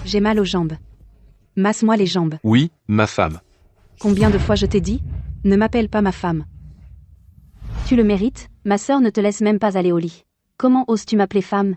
J'ai mal aux jambes. Masse-moi les jambes. Oui, ma femme. Combien de fois je t'ai dit? Ne m'appelle pas ma femme. Tu le mérites, ma sœur ne te laisse même pas aller au lit. Comment oses-tu m'appeler femme?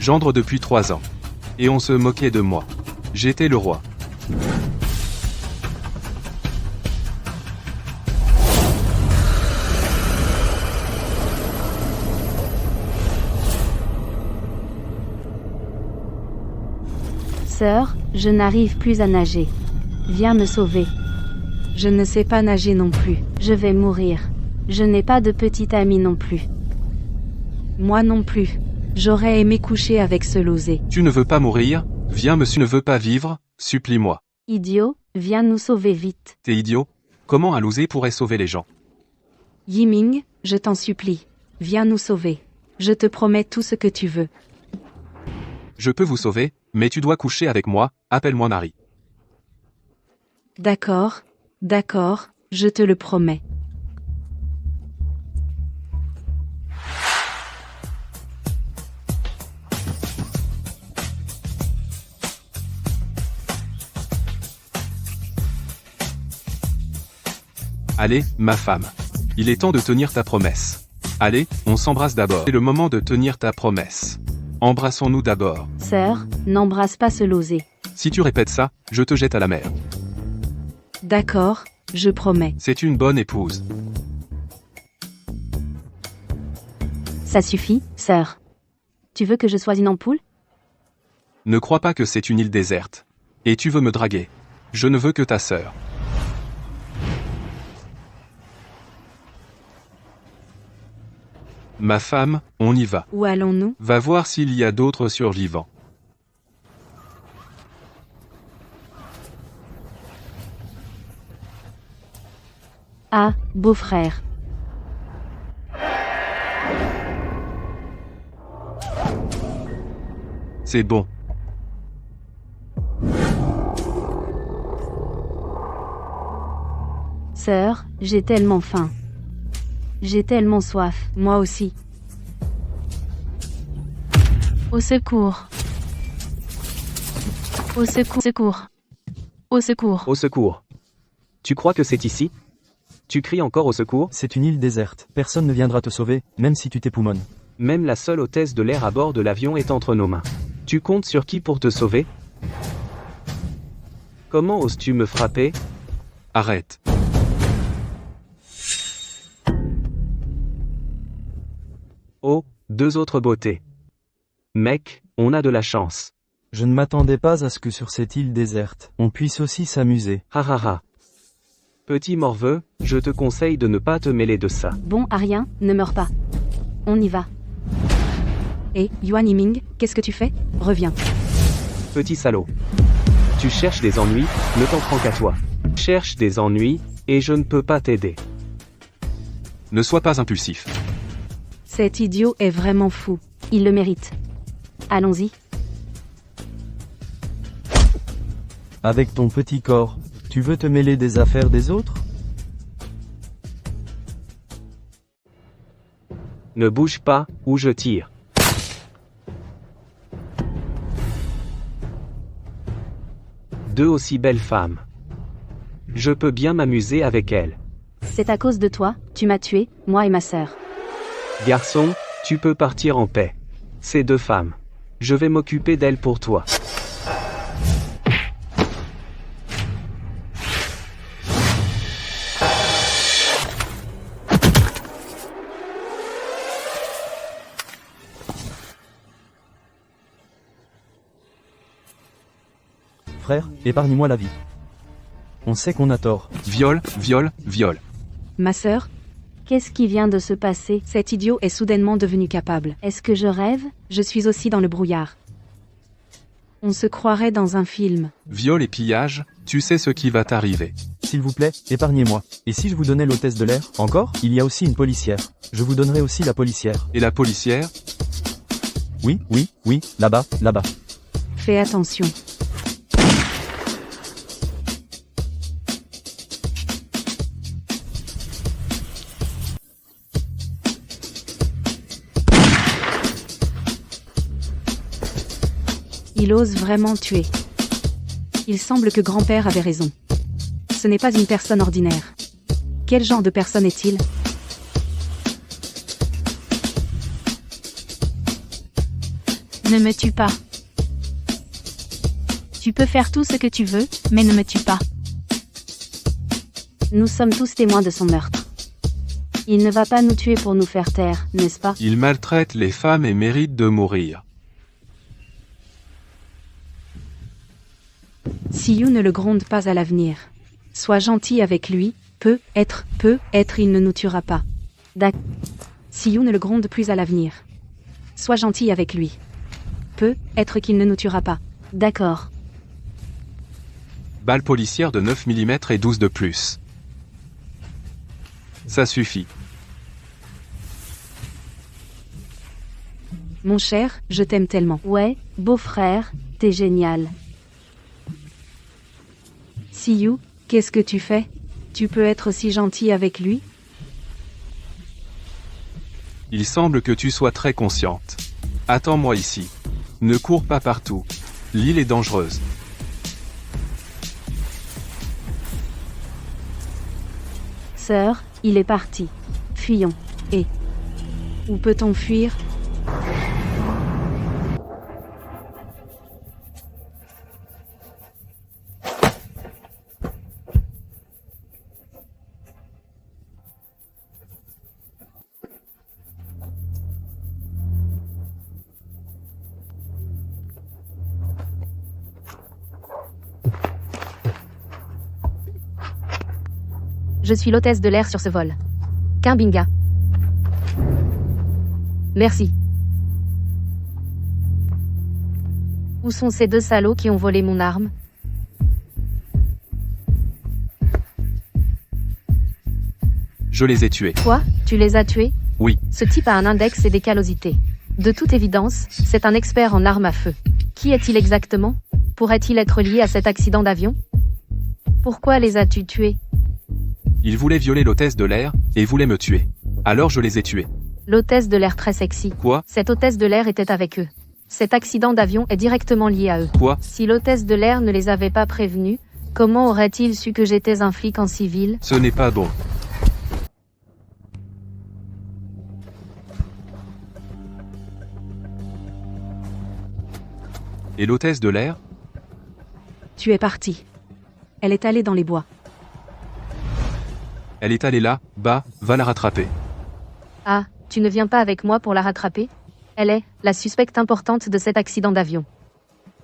Gendre depuis 3 ans. Et on se moquait de moi. J'étais le roi. Sœur, je n'arrive plus à nager. Viens me sauver. Je ne sais pas nager non plus. Je vais mourir. Je n'ai pas de petite amie non plus. Moi non plus. J'aurais aimé coucher avec ce losé. Tu ne veux pas mourir? Viens, monsieur ne veut pas vivre, supplie-moi. Idiot, viens nous sauver vite. T'es idiot? Comment un losé pourrait sauver les gens? Yiming, je t'en supplie. Viens nous sauver. Je te promets tout ce que tu veux. Je peux vous sauver, mais tu dois coucher avec moi, appelle-moi Nari. D'accord, d'accord, je te le promets. Allez, ma femme. Il est temps de tenir ta promesse. Allez, on s'embrasse d'abord. C'est le moment de tenir ta promesse. Embrassons-nous d'abord. Sœur, n'embrasse pas ce losé. Si tu répètes ça, je te jette à la mer. D'accord, je promets. C'est une bonne épouse. Ça suffit, sœur. Tu veux que je sois une ampoule? Ne crois pas que c'est une île déserte. Et tu veux me draguer. Je ne veux que ta sœur. Ma femme, on y va. Où allons-nous? Va voir s'il y a d'autres survivants. Ah, beau-frère. C'est bon. Sœur, j'ai tellement faim. J'ai tellement soif. Moi aussi. Au secours. Au secours. Secours. Au secours. Au secours. Tu crois que c'est ici? Tu cries encore au secours? C'est une île déserte. Personne ne viendra te sauver, même si tu t'époumones. Même la seule hôtesse de l'air à bord de l'avion est entre nos mains. Tu comptes sur qui pour te sauver? Comment oses-tu me frapper? Arrête. Oh, deux autres beautés. Mec, on a de la chance. Je ne m'attendais pas à ce que sur cette île déserte, on puisse aussi s'amuser. Ha ha ha. Petit morveux, je te conseille de ne pas te mêler de ça. Bon, Arien, ne meurs pas. On y va. Et, Yuan Yiming, qu'est-ce que tu fais? Reviens. Petit salaud. Tu cherches des ennuis, ne t'en prends qu'à toi. Cherche des ennuis, et je ne peux pas t'aider. Ne sois pas impulsif. Cet idiot est vraiment fou. Il le mérite. Allons-y. Avec ton petit corps, tu veux te mêler des affaires des autres? Ne bouge pas, ou je tire. Deux aussi belles femmes. Je peux bien m'amuser avec elles. C'est à cause de toi, tu m'as tué, moi et ma sœur. Garçon, tu peux partir en paix. Ces deux femmes. Je vais m'occuper d'elles pour toi. Frère, épargne-moi la vie. On sait qu'on a tort. Viol, viol, viol. Ma sœur? Qu'est-ce qui vient de se passer? Cet idiot est soudainement devenu capable. Est-ce que je rêve? Je suis aussi dans le brouillard. On se croirait dans un film. Viol et pillage, tu sais ce qui va t'arriver. S'il vous plaît, épargnez-moi. Et si je vous donnais l'hôtesse de l'air? Encore? Il y a aussi une policière. Je vous donnerai aussi la policière. Et la policière? Oui, oui, oui, là-bas, là-bas. Fais attention. Il ose vraiment tuer. Il semble que grand-père avait raison. Ce n'est pas une personne ordinaire. Quel genre de personne est-il? Ne me tue pas. Tu peux faire tout ce que tu veux, mais ne me tue pas. Nous sommes tous témoins de son meurtre. Il ne va pas nous tuer pour nous faire taire, n'est-ce pas? Il maltraite les femmes et mérite de mourir. Siyu ne le gronde pas à l'avenir. Sois gentil avec lui, peut-être, il ne nous tuera pas. D'accord. Siyu ne le gronde plus à l'avenir. Sois gentil avec lui. Peut-être qu'il ne nous tuera pas. D'accord. Balle policière de 9 mm et 12 de plus. Ça suffit. Mon cher, je t'aime tellement. Ouais, beau-frère, t'es génial. Siyu, qu'est-ce que tu fais? Tu peux être si gentil avec lui? Il semble que tu sois très consciente. Attends-moi ici. Ne cours pas partout. L'île est dangereuse. Sœur, il est parti. Fuyons. Et où peut-on fuir? Je suis l'hôtesse de l'air sur ce vol. Kimbinga. Merci. Où sont ces deux salauds qui ont volé mon arme? Je les ai tués. Quoi? Tu les as tués? Oui. Ce type a un index et des callosités. De toute évidence, c'est un expert en armes à feu. Qui est-il exactement? Pourrait-il être lié à cet accident d'avion? Pourquoi les as-tu tués? Ils voulaient violer l'hôtesse de l'air, et voulaient me tuer. Alors je les ai tués. L'hôtesse de l'air très sexy. Quoi? Cette hôtesse de l'air était avec eux. Cet accident d'avion est directement lié à eux. Quoi? Si l'hôtesse de l'air ne les avait pas prévenus, comment aurait-il su que j'étais un flic en civil? Ce n'est pas bon. Et l'hôtesse de l'air? Tu es parti. Elle est allée dans les bois. Elle est allée là, bas, va la rattraper. Ah, tu ne viens pas avec moi pour la rattraper? Elle est la suspecte importante de cet accident d'avion.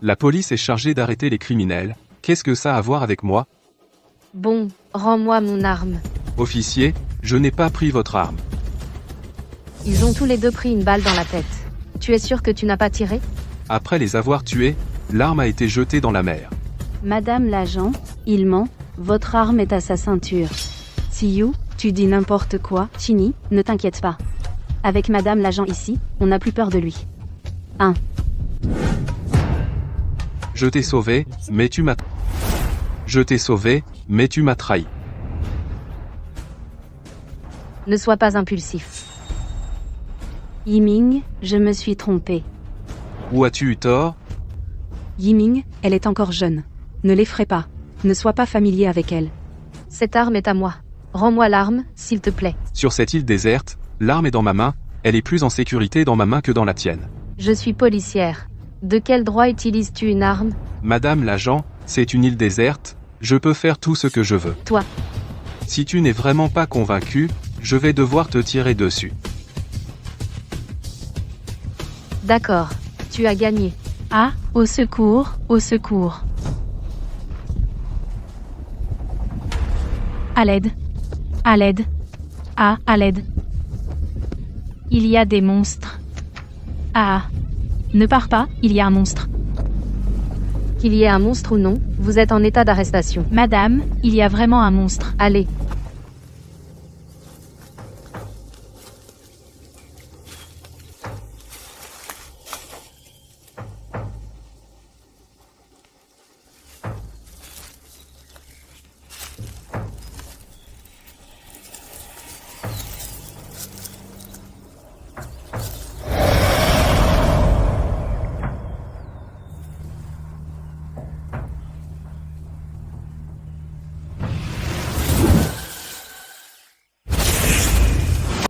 La police est chargée d'arrêter les criminels. Qu'est-ce que ça a à voir avec moi? Bon, rends-moi mon arme. Officier, je n'ai pas pris votre arme. Ils ont tous les deux pris une balle dans la tête. Tu es sûr que tu n'as pas tiré? Après les avoir tués, l'arme a été jetée dans la mer. Madame l'agent, il ment. Votre arme est à sa ceinture. Siyu, tu dis n'importe quoi. Chini, ne t'inquiète pas. Avec Madame l'agent ici, on n'a plus peur de lui. Je t'ai sauvé, mais tu m'as... Je t'ai sauvé, mais tu m'as trahi. Ne sois pas impulsif. Yiming, je me suis trompée. Où as-tu eu tort? Yiming, elle est encore jeune. Ne l'effraie pas. Ne sois pas familier avec elle. Cette arme est à moi. Rends-moi l'arme, s'il te plaît. Sur cette île déserte, l'arme est dans ma main, elle est plus en sécurité dans ma main que dans la tienne. Je suis policière. De quel droit utilises-tu une arme? Madame l'agent, c'est une île déserte, je peux faire tout ce que je veux. Toi. Si tu n'es vraiment pas convaincu, je vais devoir te tirer dessus. D'accord. Tu as gagné. Ah, au secours, au secours. À l'aide. À l'aide. Ah, à l'aide. Il y a des monstres. Ah. Ne pars pas, il y a un monstre. Qu'il y ait un monstre ou non, vous êtes en état d'arrestation. Madame, il y a vraiment un monstre. Allez.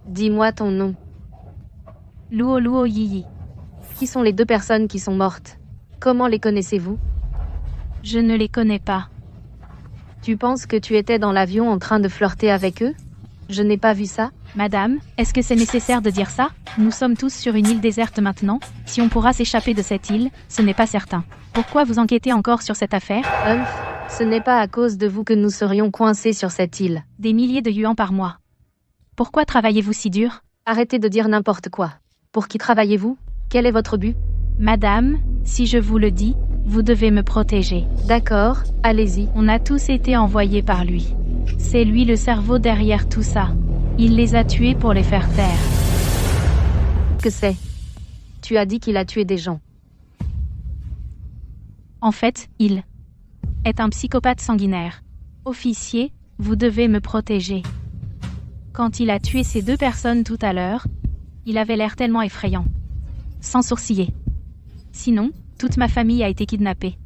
Dis-moi ton nom. Luo Luo Yi. Qui sont les deux personnes qui sont mortes? Comment les connaissez-vous? Je ne les connais pas. Tu penses que tu étais dans l'avion en train de flirter avec eux? Je n'ai pas vu ça. Madame, est-ce que c'est nécessaire de dire ça? Nous sommes tous sur une île déserte maintenant. Si on pourra s'échapper de cette île, ce n'est pas certain. Pourquoi vous enquêtez encore sur cette affaire? Ce n'est pas à cause de vous que nous serions coincés sur cette île. Des milliers de yuans par mois. Pourquoi travaillez-vous si dur? Arrêtez de dire n'importe quoi. Pour qui travaillez-vous? Quel est votre but? Madame, si je vous le dis, vous devez me protéger. D'accord, allez-y. On a tous été envoyés par lui. C'est lui le cerveau derrière tout ça. Il les a tués pour les faire taire. Que c'est? Tu as dit qu'il a tué des gens. En fait, il est un psychopathe sanguinaire. Officier, vous devez me protéger. Quand il a tué ces deux personnes tout à l'heure, il avait l'air tellement effrayant. Sans sourciller. Sinon, toute ma famille a été kidnappée.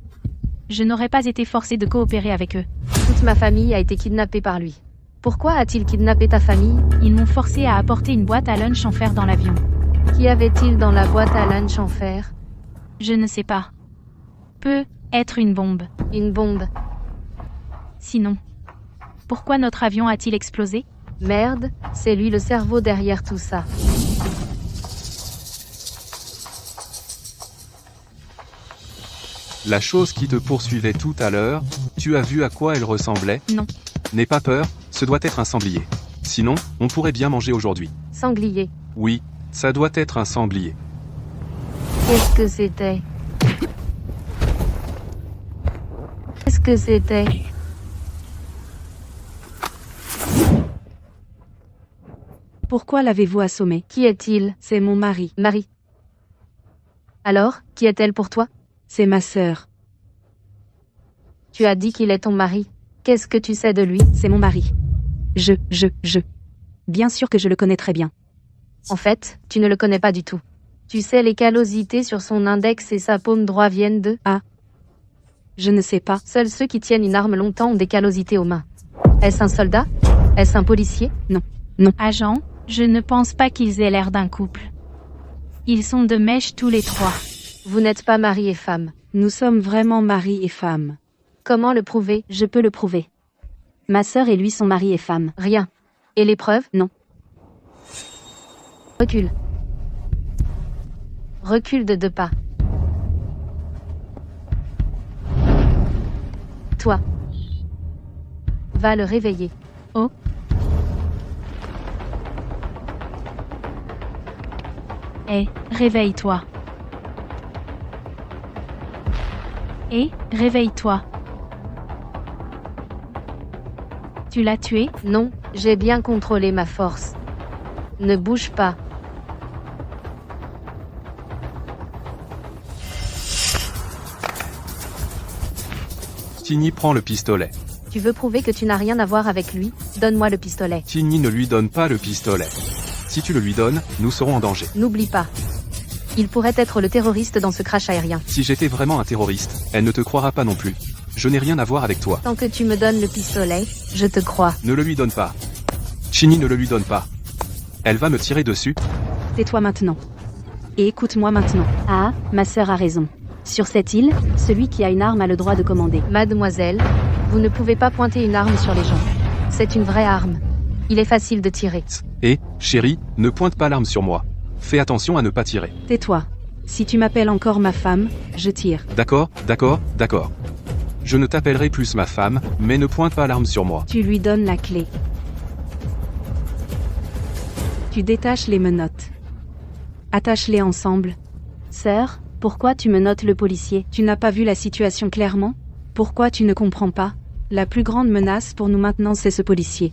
Je n'aurais pas été forcée de coopérer avec eux. Toute ma famille a été kidnappée par lui. Pourquoi a-t-il kidnappé ta famille? Ils m'ont forcé à apporter une boîte à lunch en fer dans l'avion. Qu'y avait-il dans la boîte à lunch en fer? Je ne sais pas. Peut être une bombe. Une bombe. Sinon, pourquoi notre avion a-t-il explosé? Merde, c'est lui le cerveau derrière tout ça. La chose qui te poursuivait tout à l'heure, tu as vu à quoi elle ressemblait? Non. N'aie pas peur, ce doit être un sanglier. Sinon, on pourrait bien manger aujourd'hui. Sanglier. Oui, ça doit être un sanglier. Qu'est-ce que c'était? Qu'est-ce que c'était? Pourquoi l'avez-vous assommé? Qui est-il? C'est mon mari. Marie. Alors, qui est-elle pour toi? C'est ma sœur. Tu as dit qu'il est ton mari. Qu'est-ce que tu sais de lui? C'est mon mari. Je. Bien sûr que je le connais très bien. En fait, tu ne le connais pas du tout. Tu sais les callosités sur son index et sa paume droit viennent de... Ah. Je ne sais pas. Seuls ceux qui tiennent une arme longtemps ont des callosités aux mains. Est-ce un soldat? Est-ce un policier? Non. Agent, je ne pense pas qu'ils aient l'air d'un couple. Ils sont de mèche tous les trois. Vous n'êtes pas mari et femme. Nous sommes vraiment mari et femme. Comment le prouver? Je peux le prouver. Ma sœur et lui sont mari et femme. Rien. Et les preuves? Non. Recule. Recule de 2 pas. Toi. Va le réveiller. Oh. Réveille-toi. Réveille-toi. Tu l'as tué? Non, j'ai bien contrôlé ma force. Ne bouge pas. Tigny prend le pistolet. Tu veux prouver que tu n'as rien à voir avec lui? Donne-moi le pistolet. Tigny ne lui donne pas le pistolet. Si tu le lui donnes, nous serons en danger. N'oublie pas. Il pourrait être le terroriste dans ce crash aérien. Si j'étais vraiment un terroriste, elle ne te croira pas non plus. Je n'ai rien à voir avec toi. Tant que tu me donnes le pistolet, je te crois. Ne le lui donne pas. Tigny ne le lui donne pas. Elle va me tirer dessus. Tais-toi maintenant. Et écoute-moi maintenant. Ah, ma sœur a raison. Sur cette île, celui qui a une arme a le droit de commander. Mademoiselle, vous ne pouvez pas pointer une arme sur les gens. C'est une vraie arme. Il est facile de tirer. Chérie, ne pointe pas l'arme sur moi. Fais attention à ne pas tirer. Tais-toi. Si tu m'appelles encore ma femme, je tire. D'accord. Je ne t'appellerai plus ma femme, mais ne pointe pas l'arme sur moi. Tu lui donnes la clé. Tu détaches les menottes. Attache-les ensemble. Sœur, pourquoi tu me notes le policier? Tu n'as pas vu la situation clairement? Pourquoi tu ne comprends pas? La plus grande menace pour nous maintenant, c'est ce policier.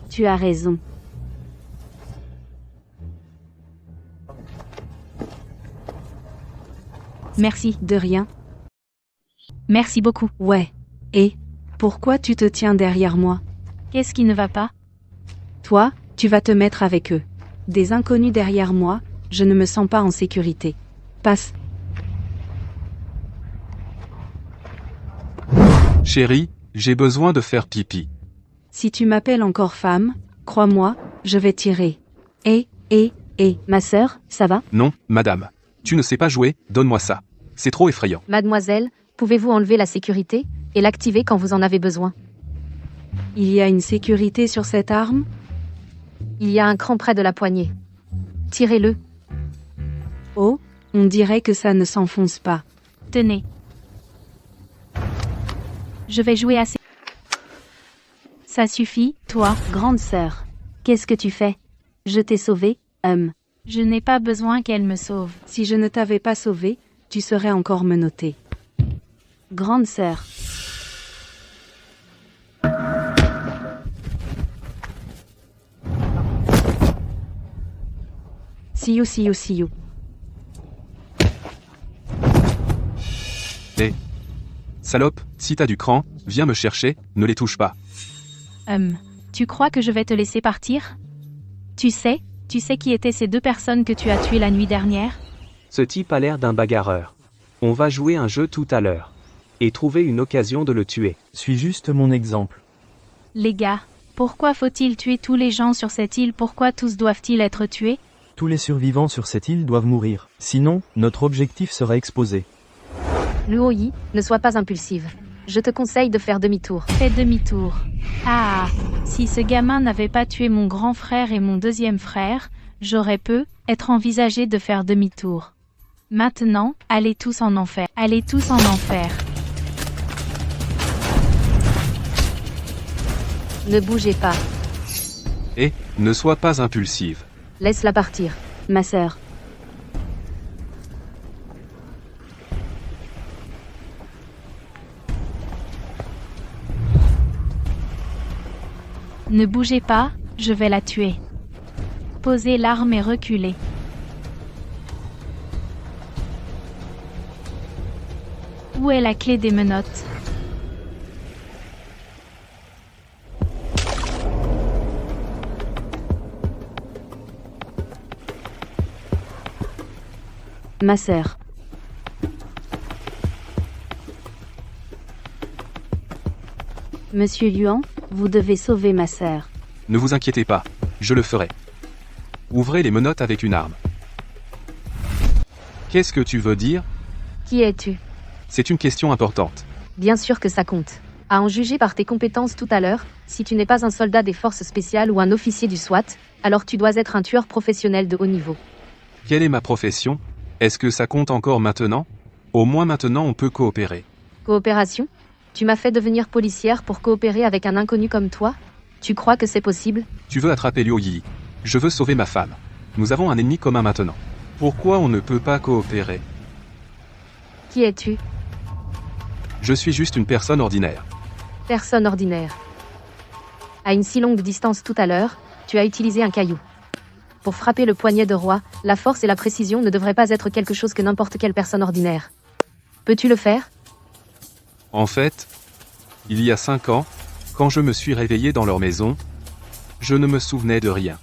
Tu as raison. Merci. De rien. Merci beaucoup. Ouais. Et pourquoi tu te tiens derrière moi? Qu'est-ce qui ne va pas? Toi, tu vas te mettre avec eux. Des inconnus derrière moi, je ne me sens pas en sécurité. Passe. Chérie, j'ai besoin de faire pipi. Si tu m'appelles encore femme, crois-moi, je vais tirer. Ma sœur, ça va? Non, madame. Tu ne sais pas jouer, donne-moi ça. C'est trop effrayant. Mademoiselle, pouvez-vous enlever la sécurité et l'activer quand vous en avez besoin? Il y a une sécurité sur cette arme? Il y a un cran près de la poignée. Tirez-le. Oh, on dirait que ça ne s'enfonce pas. Tenez. Je vais jouer assez. Ça suffit, toi. Grande sœur. Qu'est-ce que tu fais? Je t'ai sauvé, Je n'ai pas besoin qu'elle me sauve. Si je ne t'avais pas sauvé, tu serais encore menotté. Grande sœur. See you. Hé. Salope, si t'as du cran, viens me chercher, ne les touche pas. Tu crois que je vais te laisser partir? Tu sais qui étaient ces deux personnes que tu as tuées la nuit dernière? Ce type a l'air d'un bagarreur. On va jouer un jeu tout à l'heure. Et trouver une occasion de le tuer. Suis juste mon exemple. Les gars, pourquoi faut-il tuer tous les gens sur cette île? Pourquoi tous doivent-ils être tués? Tous les survivants sur cette île doivent mourir. Sinon, notre objectif sera exposé. Luoyi, ne sois pas impulsive. Je te conseille de faire demi-tour. Fais demi-tour. Ah, si ce gamin n'avait pas tué mon grand frère et mon deuxième frère, j'aurais être envisagé de faire demi-tour. Maintenant, allez tous en enfer. Allez tous en enfer. Ne bougez pas. Et, ne sois pas impulsive. Laisse-la partir. Ma sœur. Ne bougez pas, je vais la tuer. Posez l'arme et reculez. Où est la clé des menottes? Ma sœur. Monsieur Luan, vous devez sauver ma sœur. Ne vous inquiétez pas, je le ferai. Ouvrez les menottes avec une arme. Qu'est-ce que tu veux dire? Qui es-tu? C'est une question importante. Bien sûr que ça compte. À en juger par tes compétences tout à l'heure, si tu n'es pas un soldat des forces spéciales ou un officier du SWAT, alors tu dois être un tueur professionnel de haut niveau. Quelle est ma profession? Est-ce que ça compte encore maintenant? Au moins maintenant on peut coopérer. Coopération? Tu m'as fait devenir policière pour coopérer avec un inconnu comme toi? Tu crois que c'est possible? Tu veux attraper Liu Yi. Je veux sauver ma femme. Nous avons un ennemi commun maintenant. Pourquoi on ne peut pas coopérer? Qui es-tu? Je suis juste une personne ordinaire. Personne ordinaire. À une si longue distance tout à l'heure, tu as utilisé un caillou. Pour frapper le poignet de roi, la force et la précision ne devraient pas être quelque chose que n'importe quelle personne ordinaire. Peux-tu le faire? En fait, il y a 5 ans, quand je me suis réveillé dans leur maison, je ne me souvenais de rien.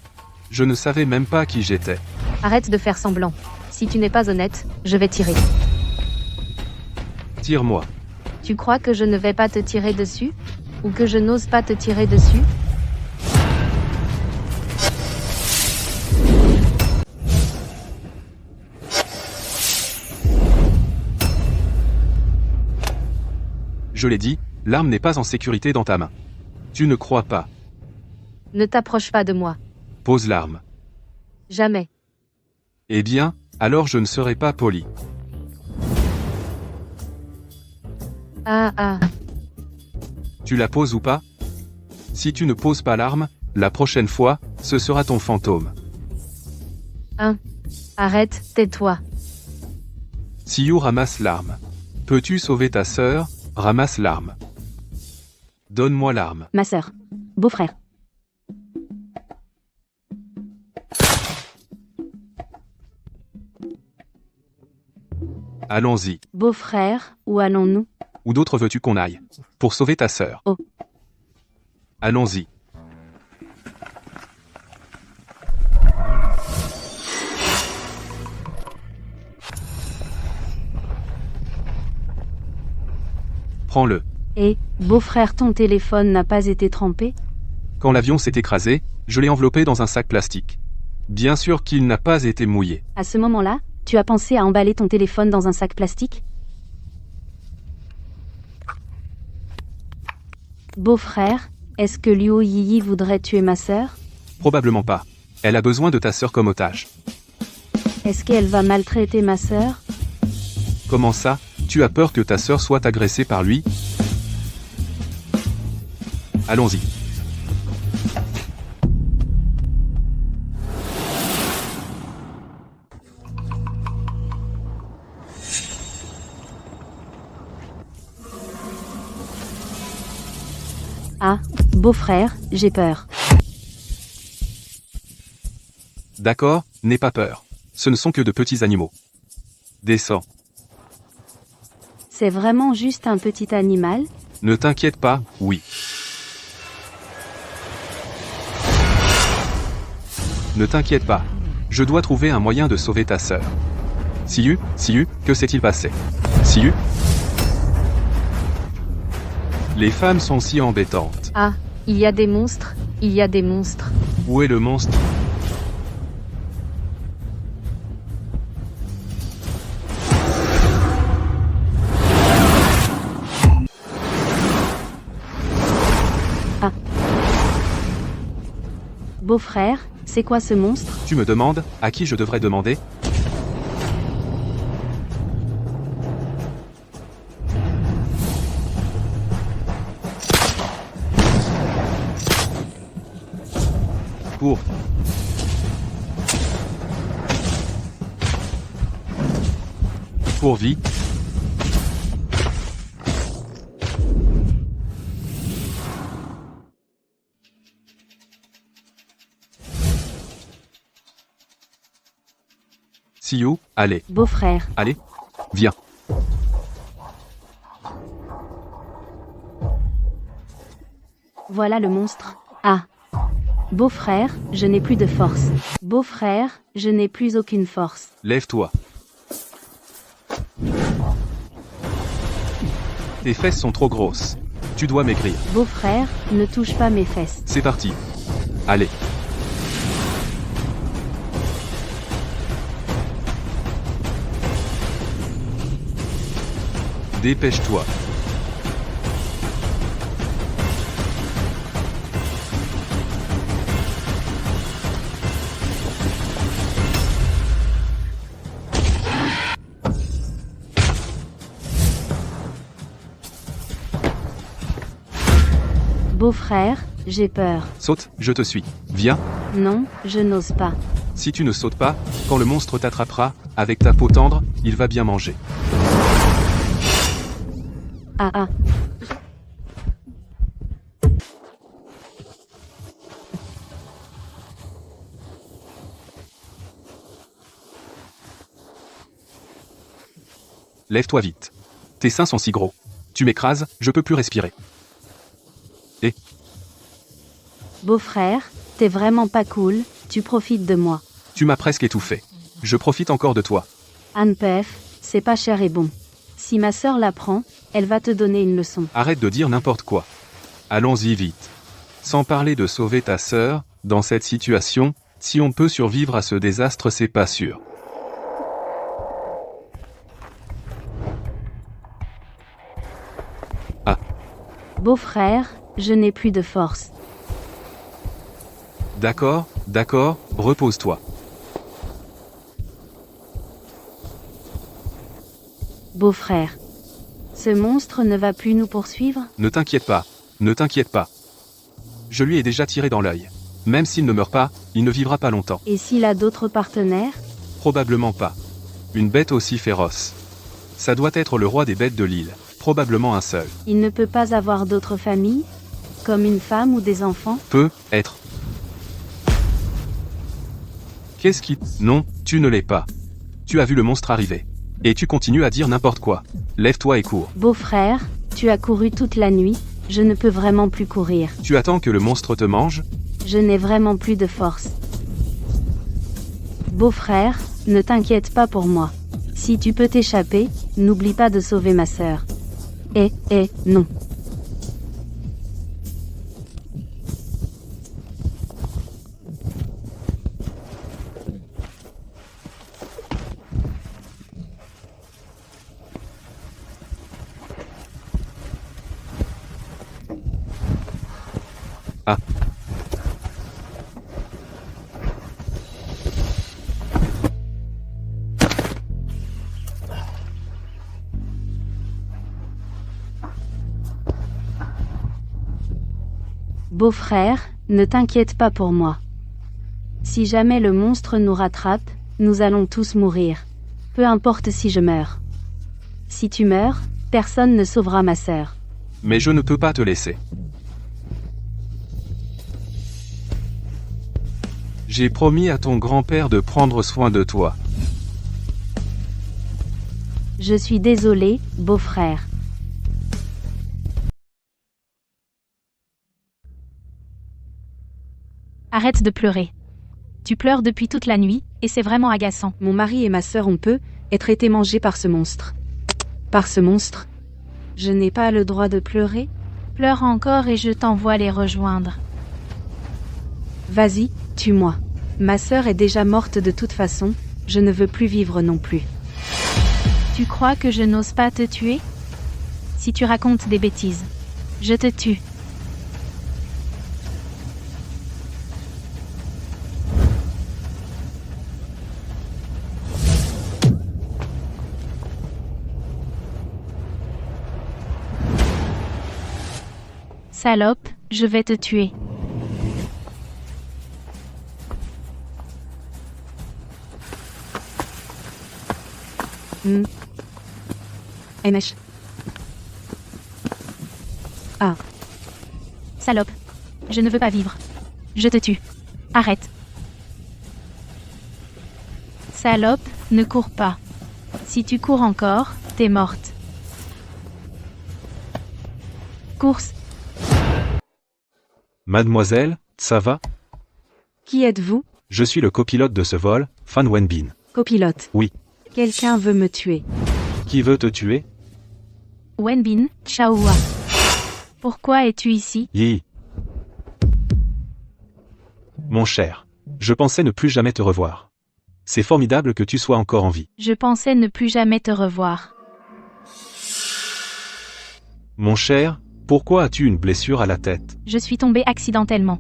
Je ne savais même pas qui j'étais. Arrête de faire semblant. Si tu n'es pas honnête, je vais tirer. Tire-moi. Tu crois que je ne vais pas te tirer dessus? Ou que je n'ose pas te tirer dessus? Je l'ai dit, l'arme n'est pas en sécurité dans ta main. Tu ne crois pas. Ne t'approche pas de moi. Pose l'arme. Jamais. Eh bien, alors je ne serai pas poli. Ah. Tu la poses ou pas? Si tu ne poses pas l'arme, La prochaine fois, ce sera ton fantôme. Arrête, tais-toi. Siyu ramasse l'arme. Peux-tu sauver ta sœur? Ramasse l'arme. Donne-moi l'arme. Ma sœur. Beau-frère. Allons-y. Beau-frère, où allons-nous? Où d'autre veux-tu qu'on aille? Pour sauver ta sœur. Oh. Allons-y. Prends-le. Et, beau-frère, ton téléphone n'a pas été trempé? Quand l'avion s'est écrasé, je l'ai enveloppé dans un sac plastique. Bien sûr qu'il n'a pas été mouillé. À ce moment-là, tu as pensé à emballer ton téléphone dans un sac plastique? Beau-frère, est-ce que Liu Yiyi voudrait tuer ma sœur? Probablement pas. Elle a besoin de ta sœur comme otage. Est-ce qu'elle va maltraiter ma sœur? Comment ça? Tu as peur que ta sœur soit agressée par lui? Allons-y. Ah, beau-frère, j'ai peur. D'accord, n'aie pas peur. Ce ne sont que de petits animaux. Descends. C'est vraiment juste un petit animal? Ne t'inquiète pas, oui. Ne t'inquiète pas. Je dois trouver un moyen de sauver ta sœur. Siyu, que s'est-il passé? Siyu? Les femmes sont si embêtantes. Ah, il y a des monstres, il y a des monstres. Où est le monstre? Beau-frère, c'est quoi ce monstre? Tu me demandes, à qui je devrais demander? Pour vie. Siyu, allez, Beau-frère, allez, viens. voilà le monstre. Ah. Beau-frère, je n'ai plus de force. Beau-frère, je n'ai plus aucune force. Lève-toi. Tes fesses sont trop grosses. Tu dois maigrir. Beau-frère, ne touche pas mes fesses. C'est parti. Allez. Dépêche-toi. Beau-frère, j'ai peur. Saute, je te suis. Viens. Non, je n'ose pas. Si tu ne sautes pas, quand le monstre t'attrapera, avec ta peau tendre, il va bien manger. Ah. Lève-toi vite. Tes seins sont si gros. Tu m'écrases, je peux plus respirer. Beau-frère, t'es vraiment pas cool, tu profites de moi. Tu m'as presque étouffé. Je profite encore de toi. Anpef, c'est pas cher et bon. Si ma sœur l'apprend, elle va te donner une leçon. Arrête de dire n'importe quoi. Allons-y vite. Sans parler de sauver ta sœur, dans cette situation, si on peut survivre à ce désastre, c'est pas sûr. Ah. Beau-frère, je n'ai plus de force. D'accord, repose-toi. Beau-frère. Ce monstre ne va plus nous poursuivre? Ne t'inquiète pas. Je lui ai déjà tiré dans l'œil. Même s'il ne meurt pas, il ne vivra pas longtemps. Et s'il a d'autres partenaires? Probablement pas. Une bête aussi féroce. Ça doit être le roi des bêtes de l'île. Probablement un seul. Il ne peut pas avoir d'autres familles? Comme une femme ou des enfants? Peut être. Qu'est-ce qui... Non, tu ne l'es pas. Tu as vu le monstre arriver. Et tu continues à dire n'importe quoi. Lève-toi et cours. Beau-frère, tu as couru toute la nuit, je ne peux vraiment plus courir. Tu attends que le monstre te mange? Je n'ai vraiment plus de force. Beau-frère, ne t'inquiète pas pour moi. Si tu peux t'échapper, n'oublie pas de sauver ma sœur. Non. Ah. Beau-frère, ne t'inquiète pas pour moi. Si jamais le monstre nous rattrape, nous allons tous mourir. Peu importe si je meurs. Si tu meurs, personne ne sauvera ma sœur. Mais je ne peux pas te laisser. J'ai promis à ton grand-père de prendre soin de toi. Je suis désolé, beau-frère. Arrête de pleurer. Tu pleures depuis toute la nuit, et c'est vraiment agaçant. Mon mari et ma sœur ont être été mangés par ce monstre. Par ce monstre? Je n'ai pas le droit de pleurer? Pleure encore et je t'envoie les rejoindre. Vas-y, tue-moi. Ma sœur est déjà morte de toute façon, je ne veux plus vivre non plus. Tu crois que je n'ose pas te tuer? Si tu racontes des bêtises, je te tue. Salope, je vais te tuer. Emesh. Ah. Salope, je ne veux pas vivre. Je te tue. Arrête. Salope, ne cours pas. Si tu cours encore, t'es morte. Course. Mademoiselle, ça va? Qui êtes-vous? Je suis le copilote de ce vol, Fan Wenbin. Copilote. Oui. Quelqu'un veut me tuer. Qui veut te tuer? Wenbin, Chaoua. Pourquoi es-tu ici? Yi. Mon cher, je pensais ne plus jamais te revoir. C'est formidable que tu sois encore en vie. Je pensais ne plus jamais te revoir. Mon cher, pourquoi as-tu une blessure à la tête? Je suis tombé accidentellement.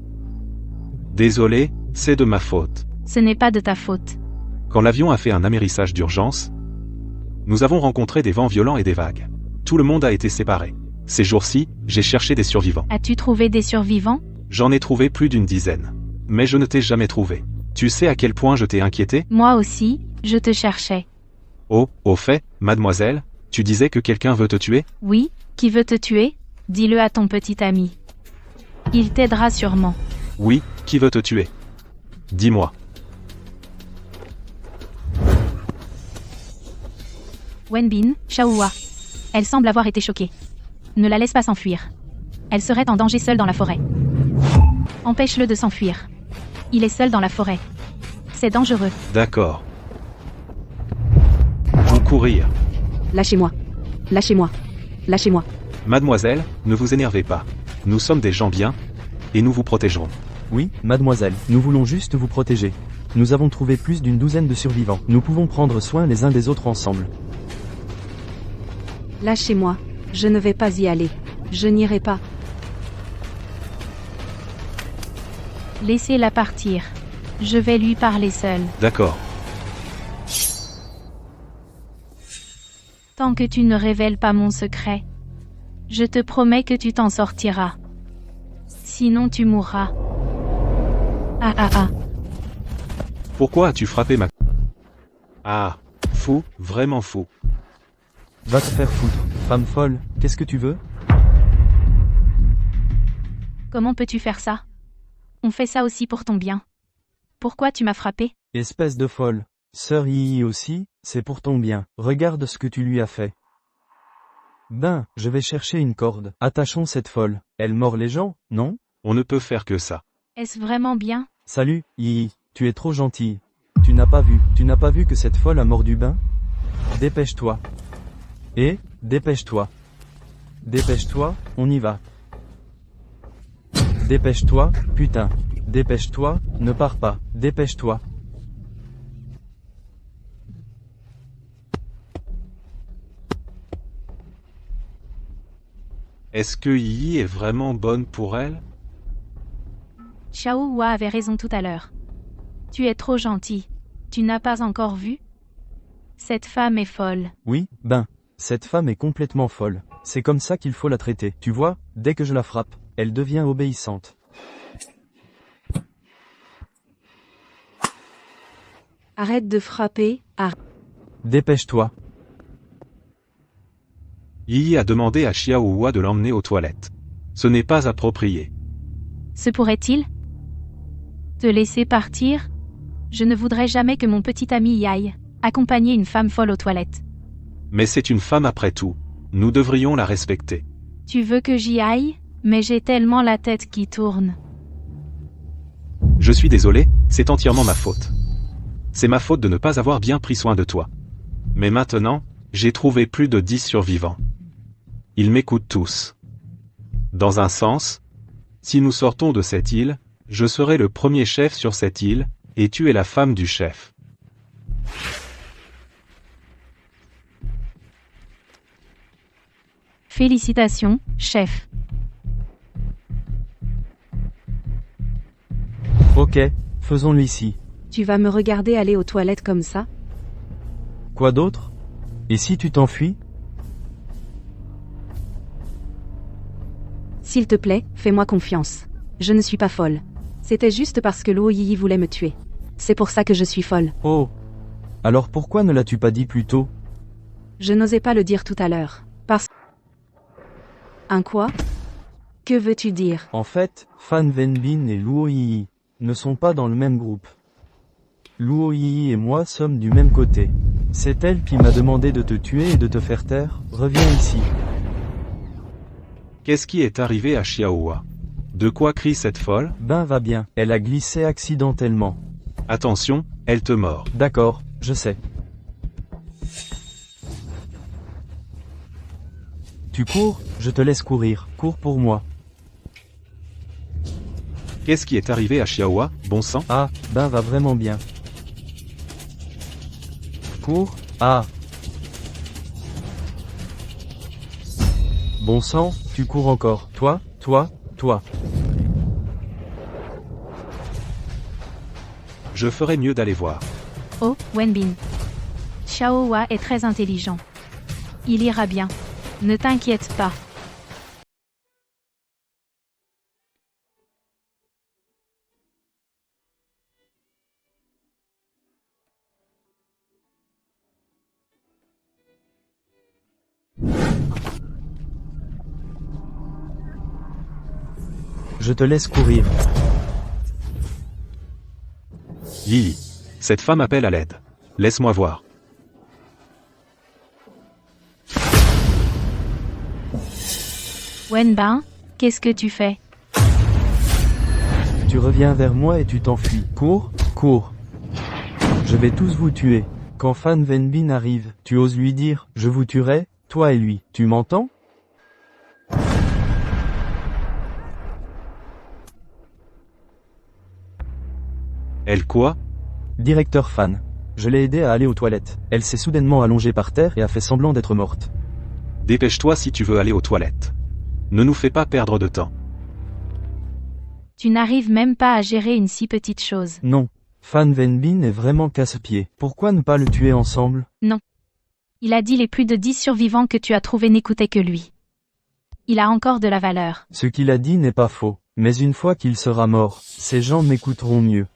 Désolé, c'est de ma faute. Ce n'est pas de ta faute. Quand l'avion a fait un amérissage d'urgence, nous avons rencontré des vents violents et des vagues. Tout le monde a été séparé. Ces jours-ci, j'ai cherché des survivants. As-tu trouvé des survivants? J'en ai trouvé plus d'une dizaine. Mais je ne t'ai jamais trouvé. Tu sais à quel point je t'ai inquiété? Moi aussi, je te cherchais. Oh, au fait, mademoiselle, tu disais que quelqu'un veut te tuer? Oui, qui veut te tuer? Dis-le à ton petit ami. Il t'aidera sûrement. Oui, qui veut te tuer? Dis-moi. Wenbin, Chaoua. Elle semble avoir été choquée. Ne la laisse pas s'enfuir. Elle serait en danger seule dans la forêt. Empêche-le de s'enfuir. Il est seul dans la forêt. C'est dangereux. D'accord. Ou courir. Lâchez-moi. Lâchez-moi. Lâchez-moi. Mademoiselle, ne vous énervez pas. Nous sommes des gens bien, et nous vous protégerons. Oui, mademoiselle, nous voulons juste vous protéger. Nous avons trouvé plus d'une douzaine de survivants. Nous pouvons prendre soin les uns des autres ensemble. Lâchez-moi. Je ne vais pas y aller. Je n'irai pas. Laissez-la partir. Je vais lui parler seule. D'accord. Tant que tu ne révèles pas mon secret, je te promets que tu t'en sortiras. Sinon tu mourras. Ah ah ah. Pourquoi as-tu frappé ma... Ah, fou, vraiment fou. Va te faire foutre. Femme folle, qu'est-ce que tu veux? Comment peux-tu faire ça? On fait ça aussi pour ton bien. Pourquoi tu m'as frappé? Espèce de folle. Sœur Yi aussi, c'est pour ton bien. Regarde ce que tu lui as fait. Ben, je vais chercher une corde. Attachons cette folle. Elle mord les gens, non? On ne peut faire que ça. Est-ce vraiment bien? Salut, Yi, tu es trop gentille. Tu n'as pas vu que cette folle a mordu Ben? Dépêche-toi. Dépêche-toi. Dépêche-toi, on y va. Dépêche-toi, putain. Dépêche-toi, ne pars pas. Dépêche-toi. Est-ce que Yi est vraiment bonne pour elle? Xiao Hua avait raison tout à l'heure. Tu es trop gentil. Tu n'as pas encore vu? Cette femme est folle. Oui, Ben, cette femme est complètement folle. C'est comme ça qu'il faut la traiter. Tu vois, dès que je la frappe, elle devient obéissante. Arrête de frapper, Dépêche-toi. Yi a demandé à Xiao Hua de l'emmener aux toilettes. Ce n'est pas approprié. Se pourrait-il? Te laisser partir? Je ne voudrais jamais que mon petit ami y aille, accompagner une femme folle aux toilettes. Mais c'est une femme après tout. Nous devrions la respecter. Tu veux que j'y aille? Mais j'ai tellement la tête qui tourne. Je suis désolé, c'est entièrement ma faute. C'est ma faute de ne pas avoir bien pris soin de toi. Mais maintenant, j'ai trouvé plus de 10 survivants. Ils m'écoutent tous. Dans un sens, si nous sortons de cette île, je serai le premier chef sur cette île, et tu es la femme du chef. Félicitations, chef. Ok, faisons-le ici. tu vas me regarder aller aux toilettes comme ça? Quoi d'autre? Et si tu t'enfuis? S'il te plaît, fais-moi confiance. Je ne suis pas folle. C'était juste parce que Luo Yi voulait me tuer. C'est pour ça que je suis folle. Oh. Alors pourquoi ne l'as-tu pas dit plus tôt? Je n'osais pas le dire tout à l'heure. Parce... Un quoi? Que veux-tu dire? En fait, Fan Wenbin et Luo Yi ne sont pas dans le même groupe. Luo Yi et moi sommes du même côté. C'est elle qui m'a demandé de te tuer et de te faire taire. Reviens ici. Qu'est-ce qui est arrivé à Xiaohua? De quoi crie cette folle? Ben va bien. Elle a glissé accidentellement. Attention, elle te mord. D'accord, je sais. Tu cours, je te laisse courir. Cours pour moi. Qu'est-ce qui est arrivé à Xiaohua, bon sang? Ah, Ben va vraiment bien. Cours. Ah. Bon sang, tu cours encore. Toi. Je ferais mieux d'aller voir. Oh, Wenbin. Xiao Hua est très intelligent. Il ira bien. Ne t'inquiète pas. Je te laisse courir. Yi. Cette femme appelle à l'aide. Laisse-moi voir. Wenbin, qu'est-ce que tu fais? Tu reviens vers moi et tu t'enfuis. Cours. Je vais tous vous tuer. Quand Fan Wenbin arrive, tu oses lui dire, je vous tuerai, toi et lui. Tu m'entends? Elle quoi? Directeur Fan. Je l'ai aidée à aller aux toilettes. Elle s'est soudainement allongée par terre et a fait semblant d'être morte. Dépêche-toi si tu veux aller aux toilettes. Ne nous fais pas perdre de temps. Tu n'arrives même pas à gérer une si petite chose. Non. Fan Wenbin est vraiment casse-pied. Pourquoi ne pas le tuer ensemble? Non. Il a dit les plus de 10 survivants que tu as trouvés n'écoutaient que lui. Il a encore de la valeur. Ce qu'il a dit n'est pas faux. Mais une fois qu'il sera mort, ces gens m'écouteront mieux.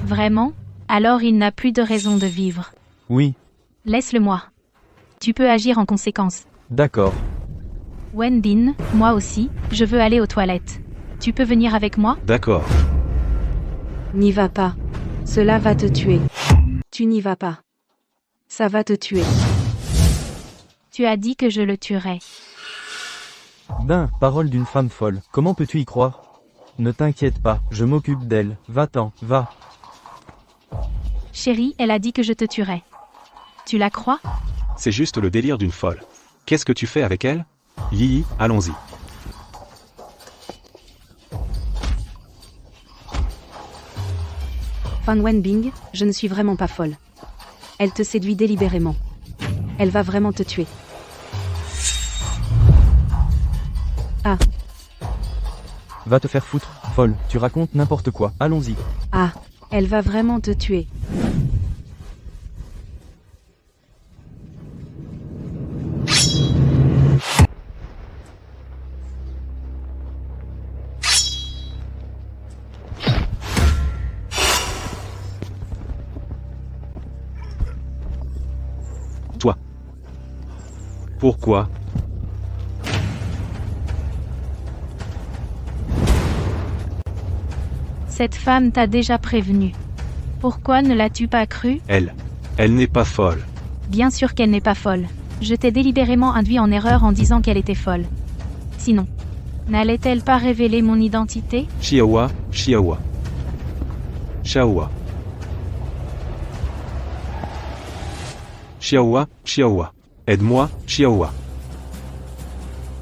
Vraiment? Alors il n'a plus de raison de vivre. Oui, Laisse-le-moi. Tu peux agir en conséquence. d'accord. Wenbin, moi aussi, je veux aller aux toilettes. Tu peux venir avec moi? D'accord. N'y va pas. Cela va te tuer. Tu n'y vas pas. Ça va te tuer. Tu as dit que je le tuerais. Ben, parole d'une femme folle, comment peux-tu y croire? Ne t'inquiète pas, je m'occupe d'elle, va-t'en, va. Chérie, elle a dit que je te tuerais. Tu la crois? C'est juste le délire d'une folle. Qu'est-ce que tu fais avec elle? Yi, allons-y. Fan Wenbing, je ne suis vraiment pas folle. Elle te séduit délibérément. Elle va vraiment te tuer. Ah, Va te faire foutre, folle, tu racontes n'importe quoi, allons-y. ah, elle va vraiment te tuer. Toi. Pourquoi? Cette femme t'a déjà prévenu. Pourquoi ne l'as-tu pas cru? Elle n'est pas folle. Bien sûr qu'elle n'est pas folle. Je t'ai délibérément induit en erreur en disant qu'elle était folle. Sinon, n'allait-elle pas révéler mon identité? Chiawa, Chiawa. Chiawa. Chiawa, Chiawa. Aide-moi, Chiawa.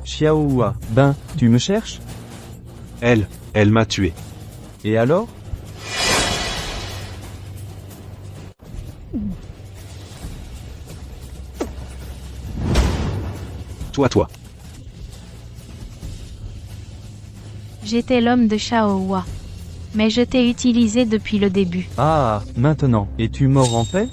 Xiaohua, ben, tu me cherches? Elle m'a tué. Et alors? Toi. J'étais l'homme de Shaohua. Mais je t'ai utilisé depuis le début. Ah, maintenant, es-tu mort en paix?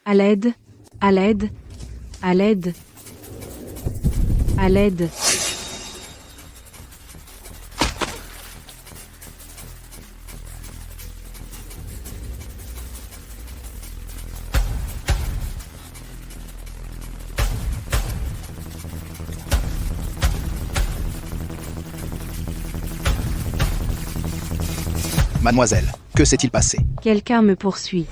À l'aide, à l'aide, à l'aide, à l'aide. Mademoiselle, que s'est-il passé? Quelqu'un me poursuit.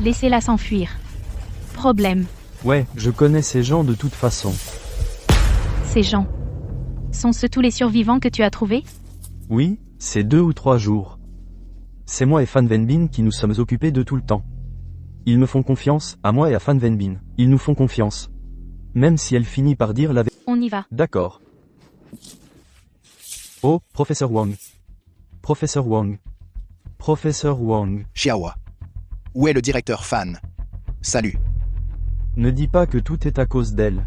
Laissez-la s'enfuir. Problème. Ouais, je connais ces gens de toute façon. Ces gens. Sont-ce tous les survivants que tu as trouvés? Oui, c'est 2 ou 3 jours. C'est moi et Fan Wenbin qui nous sommes occupés de tout le temps. Ils me font confiance, à moi et à Fan Wenbin. Ils nous font confiance. Même si elle finit par dire la vérité. On y va. D'accord. Oh, professeur Wang. Professeur Wang. Professeur Wang. Chiawa. Où est le directeur Fan? Salut. Ne dis pas que tout est à cause d'elle.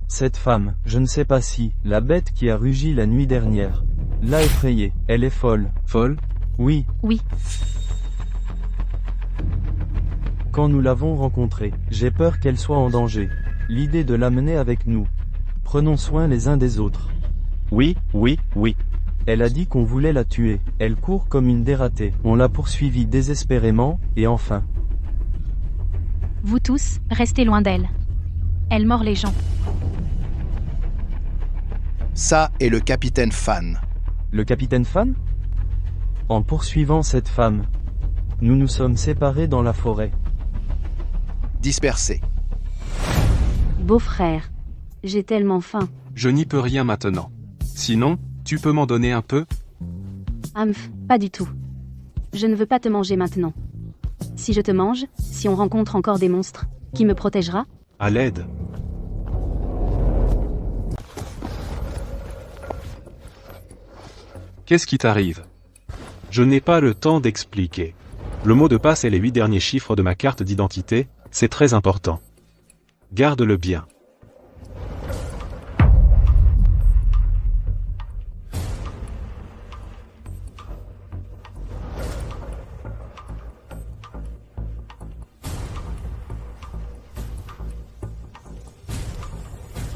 Cette femme, je ne sais pas si, la bête qui a rugi la nuit dernière, l'a effrayée, elle est folle. Folle? Oui, Oui. quand nous l'avons rencontrée, j'ai peur qu'elle soit en danger. L'idée de l'amener avec nous. Prenons soin les uns des autres. Oui. Elle a dit qu'on voulait la tuer. Elle court comme une dératée. On l'a poursuivie désespérément, et enfin. Vous tous, restez loin d'elle. Elle mord les gens. Ça est le capitaine Fan. Le capitaine Fan? En poursuivant cette femme, nous nous sommes séparés dans la forêt. Dispersé. Beau-frère. J'ai tellement faim. Je n'y peux rien maintenant. Sinon, tu peux m'en donner un peu? Amph, pas du tout. Je ne veux pas te manger maintenant. Si je te mange, si on rencontre encore des monstres, qui me protégera? À l'aide. Qu'est-ce qui t'arrive? Je n'ai pas le temps d'expliquer. Le mot de passe et les 8 derniers chiffres de ma carte d'identité, c'est très important. Garde-le bien.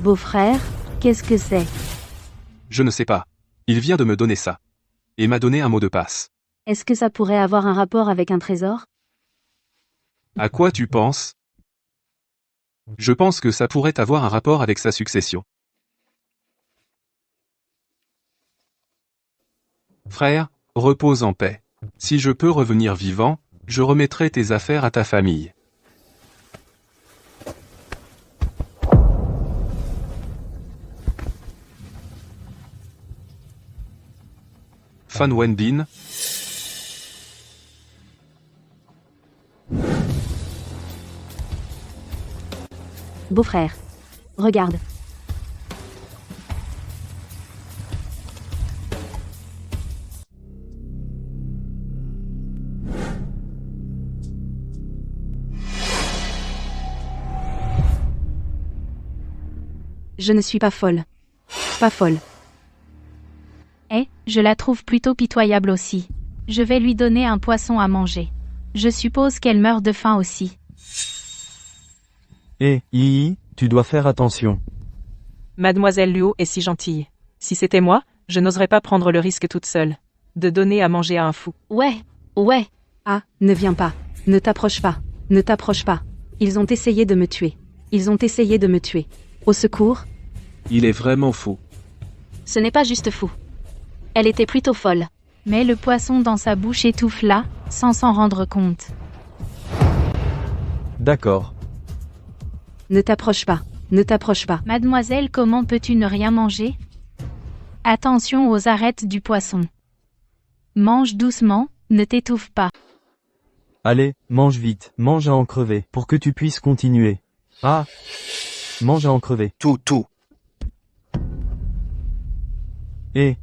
Beau-frère, qu'est-ce que c'est? Je ne sais pas. Il vient de me donner ça. Et m'a donné un mot de passe. Est-ce que ça pourrait avoir un rapport avec un trésor? À quoi tu penses? Je pense que ça pourrait avoir un rapport avec sa succession. Frère, repose en paix. Si je peux revenir vivant, je remettrai tes affaires à ta famille. Fan Wenbin. Beau-frère. Regarde. Je ne suis pas folle. Pas folle. Eh, je la trouve plutôt pitoyable aussi. Je vais lui donner un poisson à manger. Je suppose qu'elle meurt de faim aussi. Yi, tu dois faire attention. Mademoiselle Luo est si gentille. Si c'était moi, je n'oserais pas prendre le risque toute seule. De donner à manger à un fou. Ouais. Ah, ne viens pas. Ne t'approche pas. Ne t'approche pas. Ils ont essayé de me tuer. Ils ont essayé de me tuer. Au secours. Il est vraiment fou. Ce n'est pas juste fou. Elle était plutôt folle. Mais le poisson dans sa bouche étouffe là, sans s'en rendre compte. D'accord. Ne t'approche pas. Ne t'approche pas. Mademoiselle, comment peux-tu ne rien manger? Attention aux arêtes du poisson. Mange doucement, ne t'étouffe pas. Allez, mange vite, mange à en crever, pour que tu puisses continuer. Ah! Mange à en crever. Tout.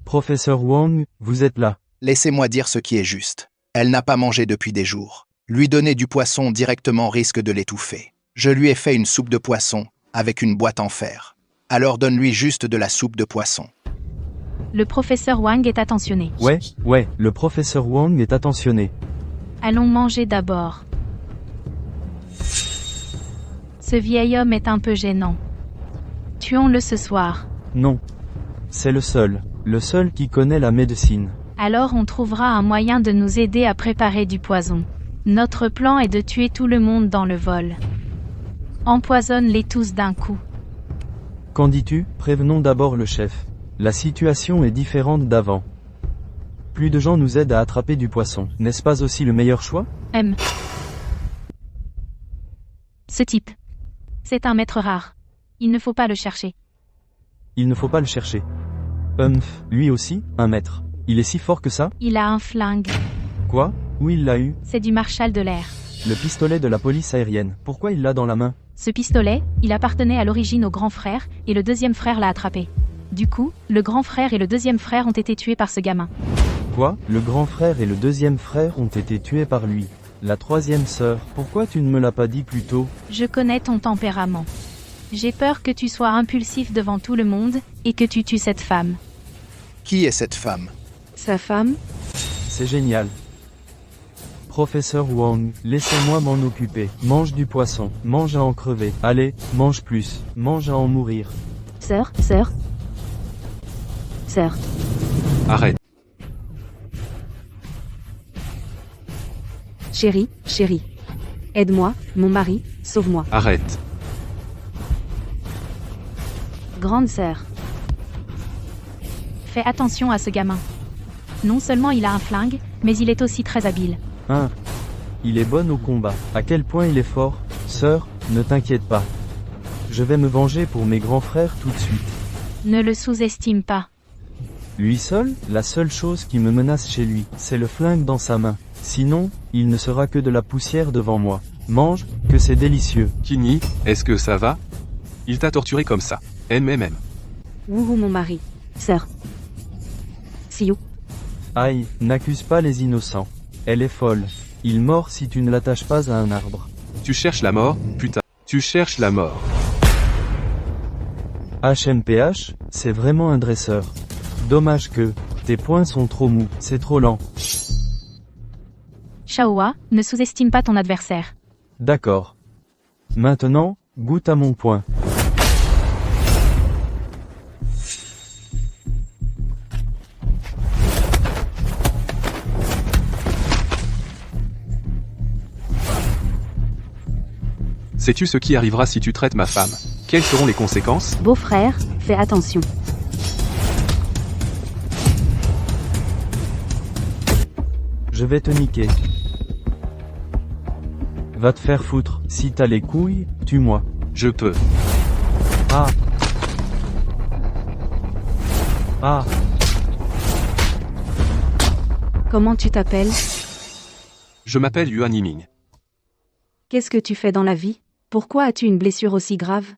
Professeur Wang, vous êtes là. Laissez-moi dire ce qui est juste. Elle n'a pas mangé depuis des jours. Lui donner du poisson directement risque de l'étouffer. Je lui ai fait une soupe de poisson, avec une boîte en fer. Alors donne-lui juste de la soupe de poisson. Le professeur Wang est attentionné. Ouais, le professeur Wang est attentionné. Allons manger d'abord. Ce vieil homme est un peu gênant. Tuons-le ce soir. Non. C'est le seul qui connaît la médecine. Alors on trouvera un moyen de nous aider à préparer du poison. Notre plan est de tuer tout le monde dans le vol. Empoisonne-les tous d'un coup. Qu'en dis-tu? Prévenons d'abord le chef. La situation est différente d'avant. Plus de gens nous aident à attraper du poisson. N'est-ce pas aussi le meilleur choix? Ce type. C'est un maître rare. Il ne faut pas le chercher. Il ne faut pas le chercher. Lui aussi, un maître. Il est si fort que ça? Il a un flingue. Quoi? Où il l'a eu? C'est du marshal de l'air. Le pistolet de la police aérienne. Pourquoi il l'a dans la main? Ce pistolet, il appartenait à l'origine au grand frère, et le deuxième frère l'a attrapé. Du coup, le grand frère et le deuxième frère ont été tués par ce gamin. Quoi? Le grand frère et le deuxième frère ont été tués par lui. La troisième sœur, pourquoi tu ne me l'as pas dit plus tôt? Je connais ton tempérament. J'ai peur que tu sois impulsif devant tout le monde, et que tu tues cette femme. Qui est cette femme? Sa femme? C'est génial. Professeur Wang, laissez-moi m'en occuper. Mange du poisson, mange à en crever. Allez, mange plus, mange à en mourir. Sœur. Arrête. Chérie. Aide-moi, mon mari, sauve-moi. Arrête. Grande sœur. Fais attention à ce gamin. Non seulement il a un flingue, mais il est aussi très habile. Il est bon au combat. À quel point il est fort? Sœur, ne t'inquiète pas. Je vais me venger pour mes grands frères tout de suite. Ne le sous-estime pas. Lui seul, la seule chose qui me menace chez lui, c'est le flingue dans sa main. Sinon, il ne sera que de la poussière devant moi. Mange, que c'est délicieux. Kinyi, est-ce que ça va? Il t'a torturé comme ça. MMM. Wouhou mon mari. Sœur. Siou. Aïe, n'accuse pas les innocents. Elle est folle. Il mord si tu ne l'attaches pas à un arbre. Tu cherches la mort, putain. Tu cherches la mort. HMPH, c'est vraiment un dresseur. Dommage que, tes poings sont trop mous, c'est trop lent. Shaohua, ne sous-estime pas ton adversaire. D'accord. Maintenant, goûte à mon poing. Sais-tu ce qui arrivera si tu traites ma femme? Quelles seront les conséquences? Beau-frère, fais attention. Je vais te niquer. Va te faire foutre. Si t'as les couilles, tue-moi. Je peux. Ah. Ah. Comment tu t'appelles? Je m'appelle Yuan Yiming. Qu'est-ce que tu fais dans la vie? Pourquoi as-tu une blessure aussi grave?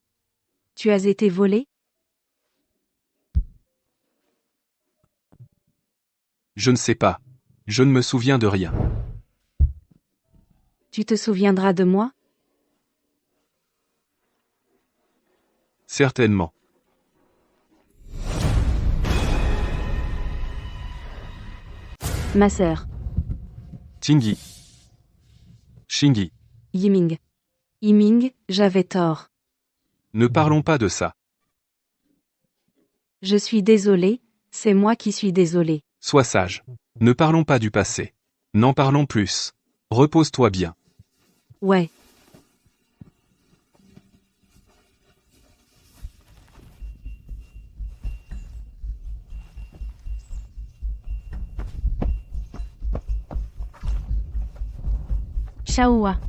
Tu as été volé? Je ne sais pas. Je ne me souviens de rien. Tu te souviendras de moi? Certainement. Ma sœur. Tingyi. Shingi. Yiming. Yiming, j'avais tort. Ne parlons pas de ça. Je suis désolé, c'est moi qui suis désolé. Sois sage. Ne parlons pas du passé. N'en parlons plus. Repose-toi bien. Ouais. Shaohua.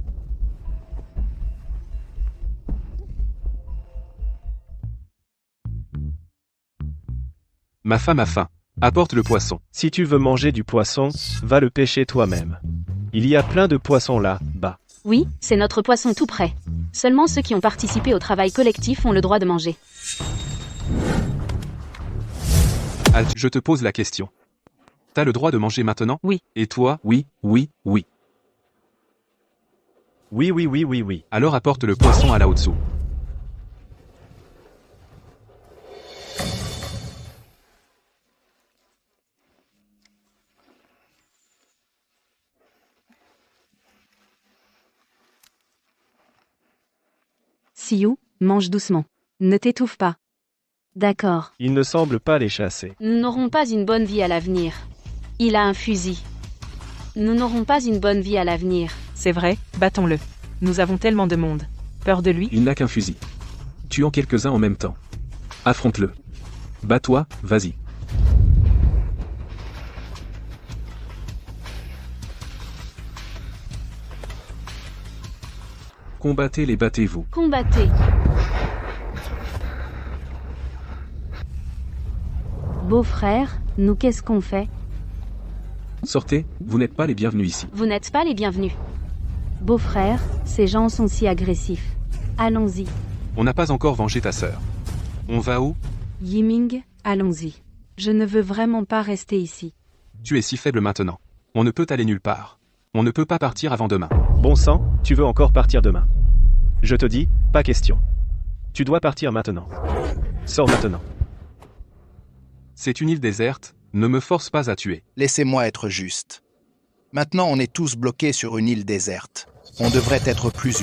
Ma femme a faim. Apporte le poisson. Si tu veux manger du poisson, va le pêcher toi-même. Il y a plein de poissons là-bas. Oui, c'est notre poisson tout prêt. Seulement ceux qui ont participé au travail collectif ont le droit de manger. Je te pose la question. T'as le droit de manger maintenant? Oui. Et toi? Oui, oui, oui. Oui, oui, oui, oui, oui. Alors apporte le poisson à Lao Tzu. Siou, mange doucement. Ne t'étouffe pas. D'accord. Il ne semble pas les chasser. Nous n'aurons pas une bonne vie à l'avenir. Il a un fusil. Nous n'aurons pas une bonne vie à l'avenir. C'est vrai, battons-le. Nous avons tellement de monde. Peur de lui? Il n'a qu'un fusil. Tuons quelques-uns en même temps. Affronte-le. Bats-toi, vas-y. Combattez les battez-vous. Combattez. Beau-frère, nous qu'est-ce qu'on fait? Sortez, vous n'êtes pas les bienvenus ici. Vous n'êtes pas les bienvenus. Beau-frère, ces gens sont si agressifs. Allons-y. On n'a pas encore vengé ta sœur. On va où? Yiming, allons-y. Je ne veux vraiment pas rester ici. Tu es si faible maintenant. On ne peut aller nulle part. On ne peut pas partir avant demain. Bon sang, tu veux encore partir demain. Je te dis, pas question. Tu dois partir maintenant. Sors maintenant. C'est une île déserte, ne me force pas à tuer. Laissez-moi être juste. Maintenant, on est tous bloqués sur une île déserte. On devrait être plus...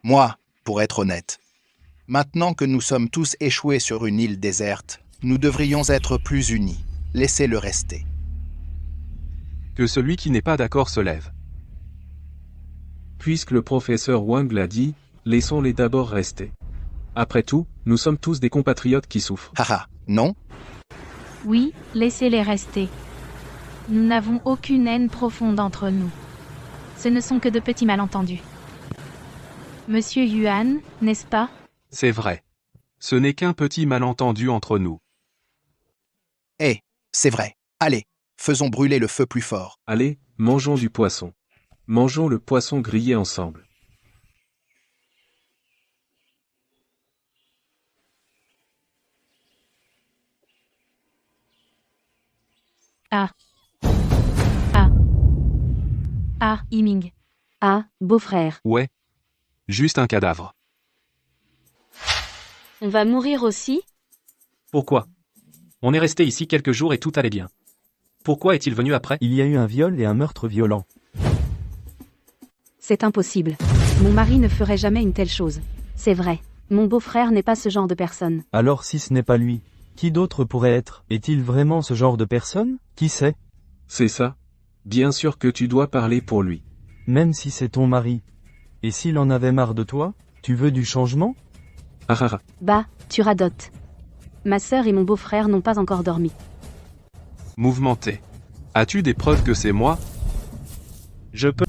Moi, pour être honnête. Maintenant que nous sommes tous échoués sur une île déserte, nous devrions être plus unis. Laissez-le rester. Que celui qui n'est pas d'accord se lève. Puisque le professeur Wang l'a dit, laissons-les d'abord rester. Après tout, nous sommes tous des compatriotes qui souffrent. Haha, non? Oui, laissez-les rester. Nous n'avons aucune haine profonde entre nous. Ce ne sont que de petits malentendus. Monsieur Yuan, n'est-ce pas? C'est vrai. Ce n'est qu'un petit malentendu entre nous. C'est vrai. Allez, faisons brûler le feu plus fort. Allez, mangeons du poisson. Mangeons le poisson grillé ensemble. Ah, Yiming. Ah, beau-frère. Ouais. Juste un cadavre. On va mourir aussi? Pourquoi? On est resté ici quelques jours et tout allait bien. Pourquoi est-il venu après? Il y a eu un viol et un meurtre violent. C'est impossible. Mon mari ne ferait jamais une telle chose. C'est vrai. Mon beau-frère n'est pas ce genre de personne. Alors si ce n'est pas lui, qui d'autre pourrait être? Est-il vraiment ce genre de personne? Qui sait? C'est ça. Bien sûr que tu dois parler pour lui. Même si c'est ton mari. Et s'il en avait marre de toi? Tu veux du changement? Ah ah ah. Bah, tu radotes. Ma sœur et mon beau-frère n'ont pas encore dormi. Mouvementé. As-tu des preuves que c'est moi? Je peux...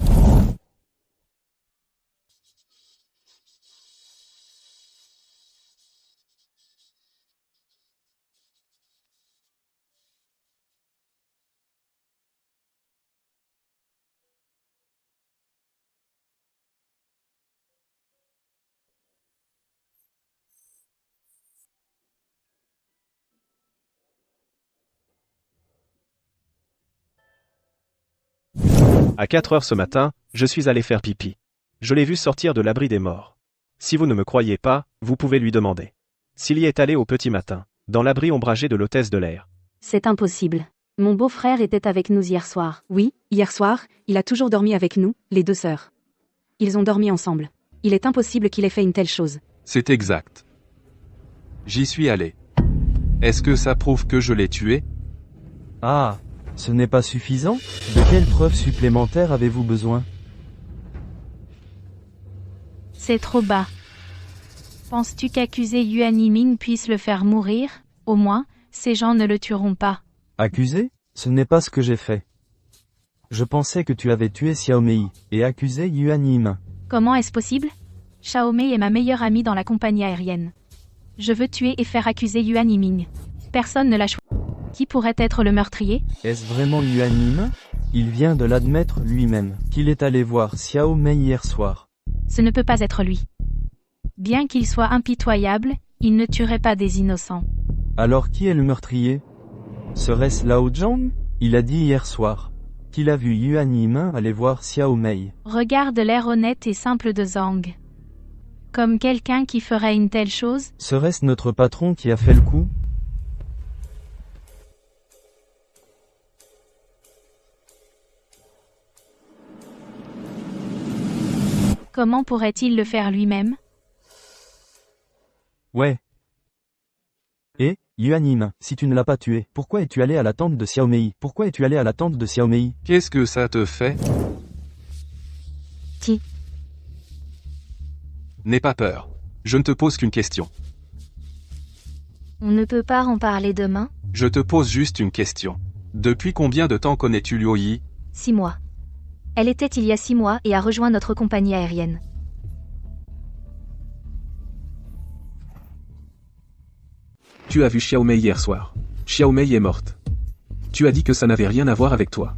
À 4 heures ce matin, je suis allé faire pipi. Je l'ai vu sortir de l'abri des morts. Si vous ne me croyez pas, vous pouvez lui demander. S'il y est allé au petit matin, dans l'abri ombragé de l'hôtesse de l'air. C'est impossible. Mon beau-frère était avec nous hier soir. Oui, hier soir, il a toujours dormi avec nous, les deux sœurs. Ils ont dormi ensemble. Il est impossible qu'il ait fait une telle chose. C'est exact. J'y suis allé. Est-ce que ça prouve que je l'ai tué? Ah, ce n'est pas suffisant? De quelles preuves supplémentaires avez-vous besoin? C'est trop bas. Penses-tu qu'accuser Yuan Yiming puisse le faire mourir? Au moins, ces gens ne le tueront pas. Accuser? Ce n'est pas ce que j'ai fait. Je pensais que tu avais tué Xiaomei, et accusé Yuan Yiming. Comment est-ce possible? Xiaomei est ma meilleure amie dans la compagnie aérienne. Je veux tuer et faire accuser Yuan Yiming. Personne ne l'a choisi. Qui pourrait être le meurtrier? Est-ce vraiment Yuan Yiming? Il vient de l'admettre lui-même, qu'il est allé voir Xiaomei hier soir. Ce ne peut pas être lui. Bien qu'il soit impitoyable, il ne tuerait pas des innocents. Alors qui est le meurtrier? Serait-ce Lao Zhang? Il a dit hier soir qu'il a vu Yuan Yiming aller voir Xiaomei. Regarde l'air honnête et simple de Zhang. Comme quelqu'un qui ferait une telle chose? Serait-ce notre patron qui a fait le coup? Comment pourrait-il le faire lui-même? Ouais. Et, Yuan Yiming, si tu ne l'as pas tué, pourquoi es-tu allé à la tente de Xiaomei? Pourquoi es-tu allé à la tente de Xiaomei? Qu'est-ce que ça te fait? Ti. N'aie pas peur. Je ne te pose qu'une question. On ne peut pas en parler demain? Je te pose juste une question. Depuis combien de temps connais-tu Luo Yi? 6 mois. Elle était il y a 6 mois et a rejoint notre compagnie aérienne. Tu as vu Xiaomei hier soir. Xiaomei est morte. Tu as dit que ça n'avait rien à voir avec toi.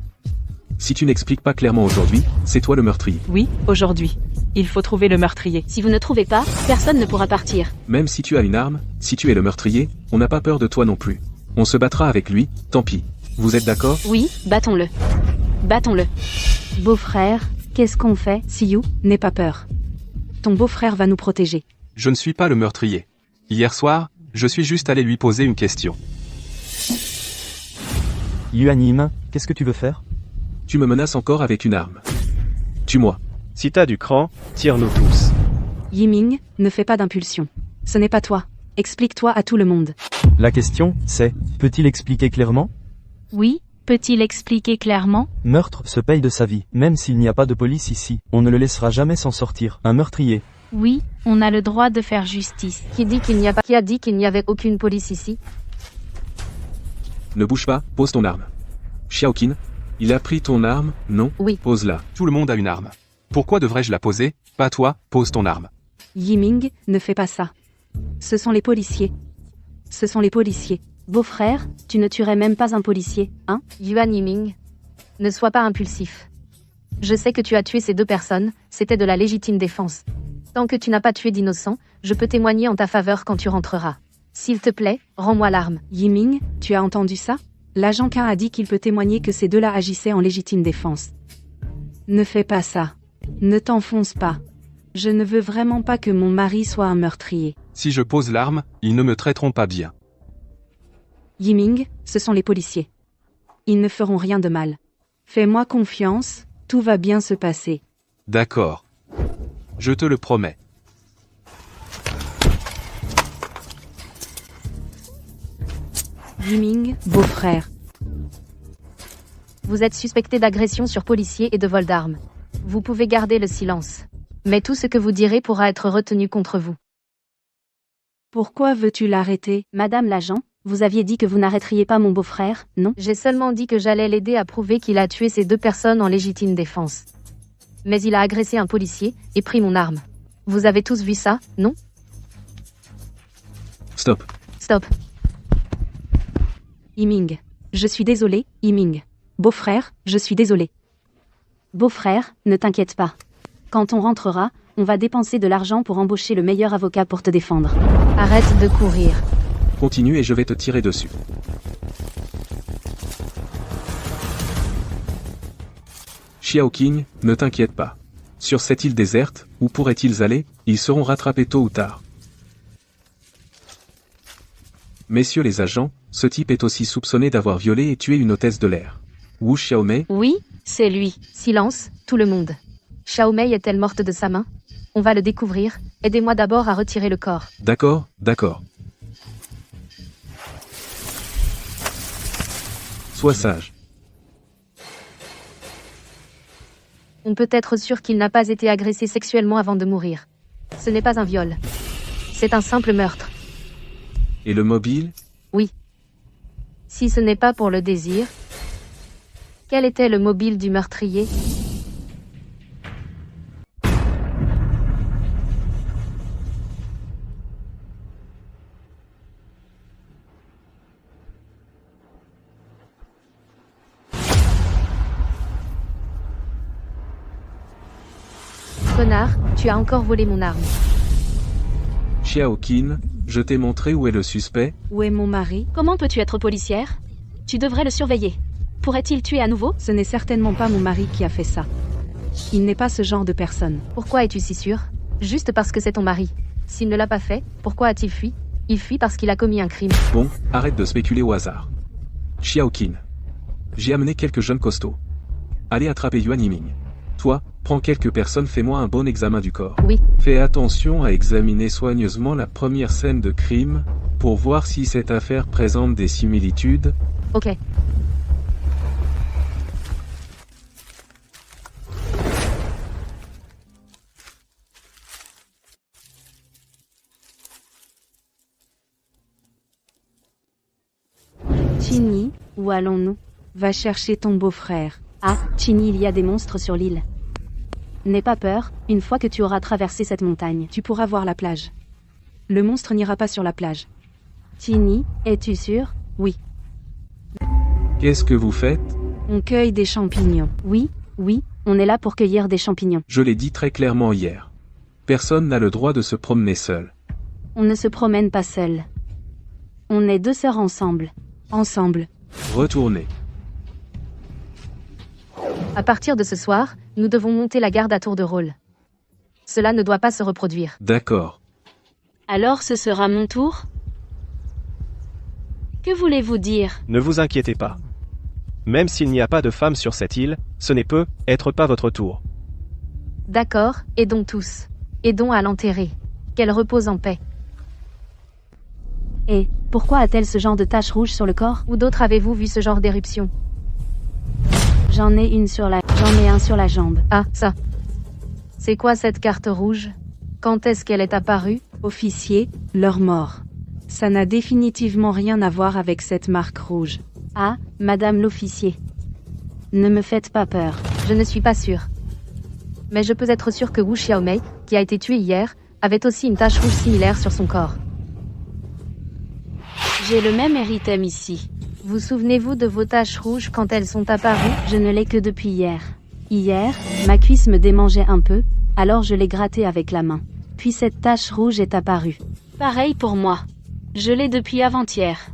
Si tu n'expliques pas clairement aujourd'hui, c'est toi le meurtrier. Oui, aujourd'hui. Il faut trouver le meurtrier. Si vous ne trouvez pas, personne ne pourra partir. Même si tu as une arme, si tu es le meurtrier, on n'a pas peur de toi non plus. On se battra avec lui, tant pis. Vous êtes d'accord? Oui, battons-le. Battons-le. Beau-frère, qu'est-ce qu'on fait? Siyu, n'aie pas peur. Ton beau-frère va nous protéger. Je ne suis pas le meurtrier. Hier soir, je suis juste allé lui poser une question. Yuan Yiming, qu'est-ce que tu veux faire? Tu me menaces encore avec une arme. Tue-moi. Si t'as du cran, tire-nous tous. Yiming, ne fais pas d'impulsion. Ce n'est pas toi. Explique-toi à tout le monde. La question, c'est, peut-il expliquer clairement? Oui, peut-il expliquer clairement? Meurtre se paye de sa vie, même s'il n'y a pas de police ici. On ne le laissera jamais s'en sortir. Un meurtrier. Oui, on a le droit de faire justice. Qui a dit qu'il n'y avait aucune police ici? Ne bouge pas, pose ton arme. Xiaoqin, Il a pris ton arme, non? Oui. Pose-la. Tout le monde a une arme. Pourquoi devrais-je la poser? Pas toi, pose ton arme. Yiming, ne fais pas ça. Ce sont les policiers. Ce sont les policiers. Beau-frère, tu ne tuerais même pas un policier, hein? Yuan Yiming. Ne sois pas impulsif. Je sais que tu as tué ces 2 personnes, c'était de la légitime défense. Tant que tu n'as pas tué d'innocents, je peux témoigner en ta faveur quand tu rentreras. S'il te plaît, rends-moi l'arme. Yiming, tu as entendu ça? L'agent Quin a dit qu'il peut témoigner que ces deux-là agissaient en légitime défense. Ne fais pas ça. Ne t'enfonce pas. Je ne veux vraiment pas que mon mari soit un meurtrier. Si je pose l'arme, ils ne me traiteront pas bien. Yiming, ce sont les policiers. Ils ne feront rien de mal. Fais-moi confiance, tout va bien se passer. D'accord. Je te le promets. Yiming, beau-frère. Vous êtes suspecté d'agression sur policier et de vol d'armes. Vous pouvez garder le silence. Mais tout ce que vous direz pourra être retenu contre vous. Pourquoi veux-tu l'arrêter? Madame l'agent, vous aviez dit que vous n'arrêteriez pas mon beau-frère, non? J'ai seulement dit que j'allais l'aider à prouver qu'il a tué ces 2 personnes en légitime défense. Mais il a agressé un policier et pris mon arme. Vous avez tous vu ça, non? Stop. Stop. Yiming. Je suis désolé, Yiming. Beau-frère, je suis désolé. Beau-frère, ne t'inquiète pas. Quand on rentrera, on va dépenser de l'argent pour embaucher le meilleur avocat pour te défendre. Arrête de courir. Continue et je vais te tirer dessus. Xiaoqing, ne t'inquiète pas. Sur cette île déserte, où pourraient-ils aller? Ils seront rattrapés tôt ou tard. Messieurs les agents, ce type est aussi soupçonné d'avoir violé et tué une hôtesse de l'air. Wu Xiaomei? Oui, c'est lui. Silence, tout le monde. Xiaomei est-elle morte de sa main? On va le découvrir, aidez-moi d'abord à retirer le corps. D'accord, d'accord. Sois sage. On peut être sûr qu'il n'a pas été agressé sexuellement avant de mourir. Ce n'est pas un viol. C'est un simple meurtre. Et le mobile? Oui. Si ce n'est pas pour le désir, quel était le mobile du meurtrier? Connard, tu as encore volé mon arme. Xiaoqing, je t'ai montré où est le suspect? Où est mon mari? Comment peux-tu être policière? Tu devrais le surveiller. Pourrait-il tuer à nouveau? Ce n'est certainement pas mon mari qui a fait ça. Il n'est pas ce genre de personne. Pourquoi es-tu si sûr? Juste parce que c'est ton mari. S'il ne l'a pas fait, pourquoi a-t-il fui? Il fuit parce qu'il a commis un crime. Bon, arrête de spéculer au hasard. Xiaoqing. J'ai amené quelques jeunes costauds. Allez attraper Yuan Yiming. Toi, prends quelques personnes, fais-moi un bon examen du corps. Oui. Fais attention à examiner soigneusement la première scène de crime, pour voir si cette affaire présente des similitudes. Ok. Chini, où allons-nous? Va chercher ton beau-frère. Ah, Chini, il y a des monstres sur l'île. N'aie pas peur, une fois que tu auras traversé cette montagne. Tu pourras voir la plage. Le monstre n'ira pas sur la plage. Chini, es-tu sûr? Oui. Qu'est-ce que vous faites? On cueille des champignons. Oui, oui, on est là pour cueillir des champignons. Je l'ai dit très clairement hier. Personne n'a le droit de se promener seul. On ne se promène pas seul. On est 2 sœurs ensemble. Ensemble. Retournez. À partir de ce soir, nous devons monter la garde à tour de rôle. Cela ne doit pas se reproduire. D'accord. Alors ce sera mon tour? Que voulez-vous dire? Ne vous inquiétez pas. Même s'il n'y a pas de femme sur cette île, ce n'est peut-être pas votre tour. D'accord, aidons tous. Aidons à l'enterrer. Qu'elle repose en paix. Et pourquoi a-t-elle ce genre de tache rouge sur le corps? Où d'autres avez-vous vu ce genre d'éruption? J'en ai un sur la jambe. Ah, ça. C'est quoi cette carte rouge? Quand est-ce qu'elle est apparue? Officier, leur mort. Ça n'a définitivement rien à voir avec cette marque rouge. Ah, madame l'officier. Ne me faites pas peur. Je ne suis pas sûre. Mais je peux être sûre que Wu Xiaomei, qui a été tué hier, avait aussi une tache rouge similaire sur son corps. J'ai le même érythème ici. Vous souvenez-vous de vos taches rouges quand elles sont apparues? Je ne l'ai que depuis hier. Hier, ma cuisse me démangeait un peu, alors je l'ai grattée avec la main. Puis cette tache rouge est apparue. Pareil pour moi. Je l'ai depuis avant-hier.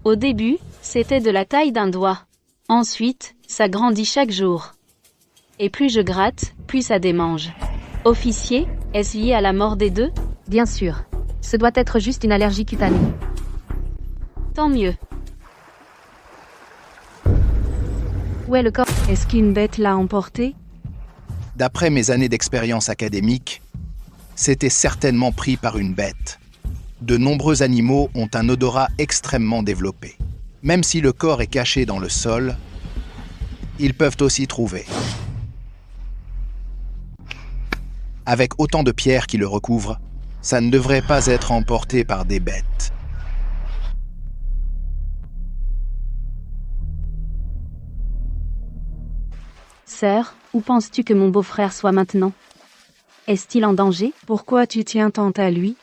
Au début, c'était de la taille d'un doigt. Ensuite, ça grandit chaque jour. Et plus je gratte, plus ça démange. Officier, est-ce lié à la mort des deux? Bien sûr. Ce doit être juste une allergie cutanée. Tant mieux. Où est le corps? Est-ce qu'une bête l'a emporté? D'après mes années d'expérience académique, c'était certainement pris par une bête. De nombreux animaux ont un odorat extrêmement développé. Même si le corps est caché dans le sol, ils peuvent aussi trouver. Avec autant de pierres qui le recouvrent, ça ne devrait pas être emporté par des bêtes. Sœur, où penses-tu que mon beau-frère soit maintenant? Est-il en danger? Pourquoi tu tiens tant à lui?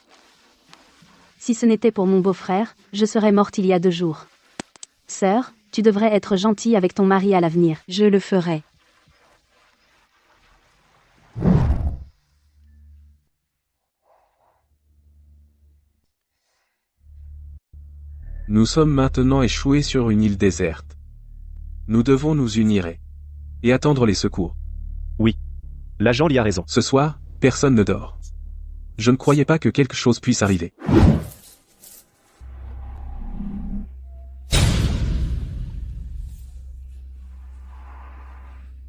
Si ce n'était pour mon beau-frère, je serais morte il y a 2 jours. Sœur, tu devrais être gentille avec ton mari à l'avenir. Je le ferai. Nous sommes maintenant échoués sur une île déserte. Nous devons nous unir et attendre les secours. L'agent Lee a raison. Ce soir, personne ne dort. Je ne croyais pas que quelque chose puisse arriver.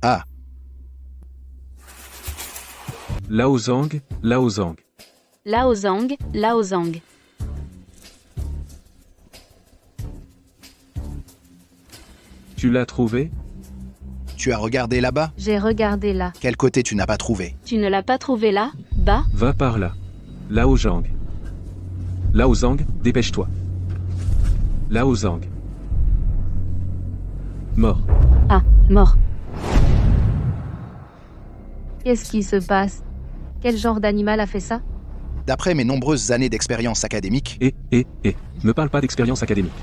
Ah, Lao Zhang, Lao Zhang. Lao Zhang, Lao Zhang. Tu l'as trouvé? tu as regardé là-bas? J'ai regardé là. Quel côté tu n'as pas trouvé? Tu ne l'as pas trouvé là, bas? Va par là. Lao Zhang. Lao Zhang, dépêche-toi. Lao Zhang. Mort. Ah, mort. Qu'est-ce qui se passe? Quel genre d'animal a fait ça? D'après mes nombreuses années d'expérience académique, Ne parle pas d'expérience académique.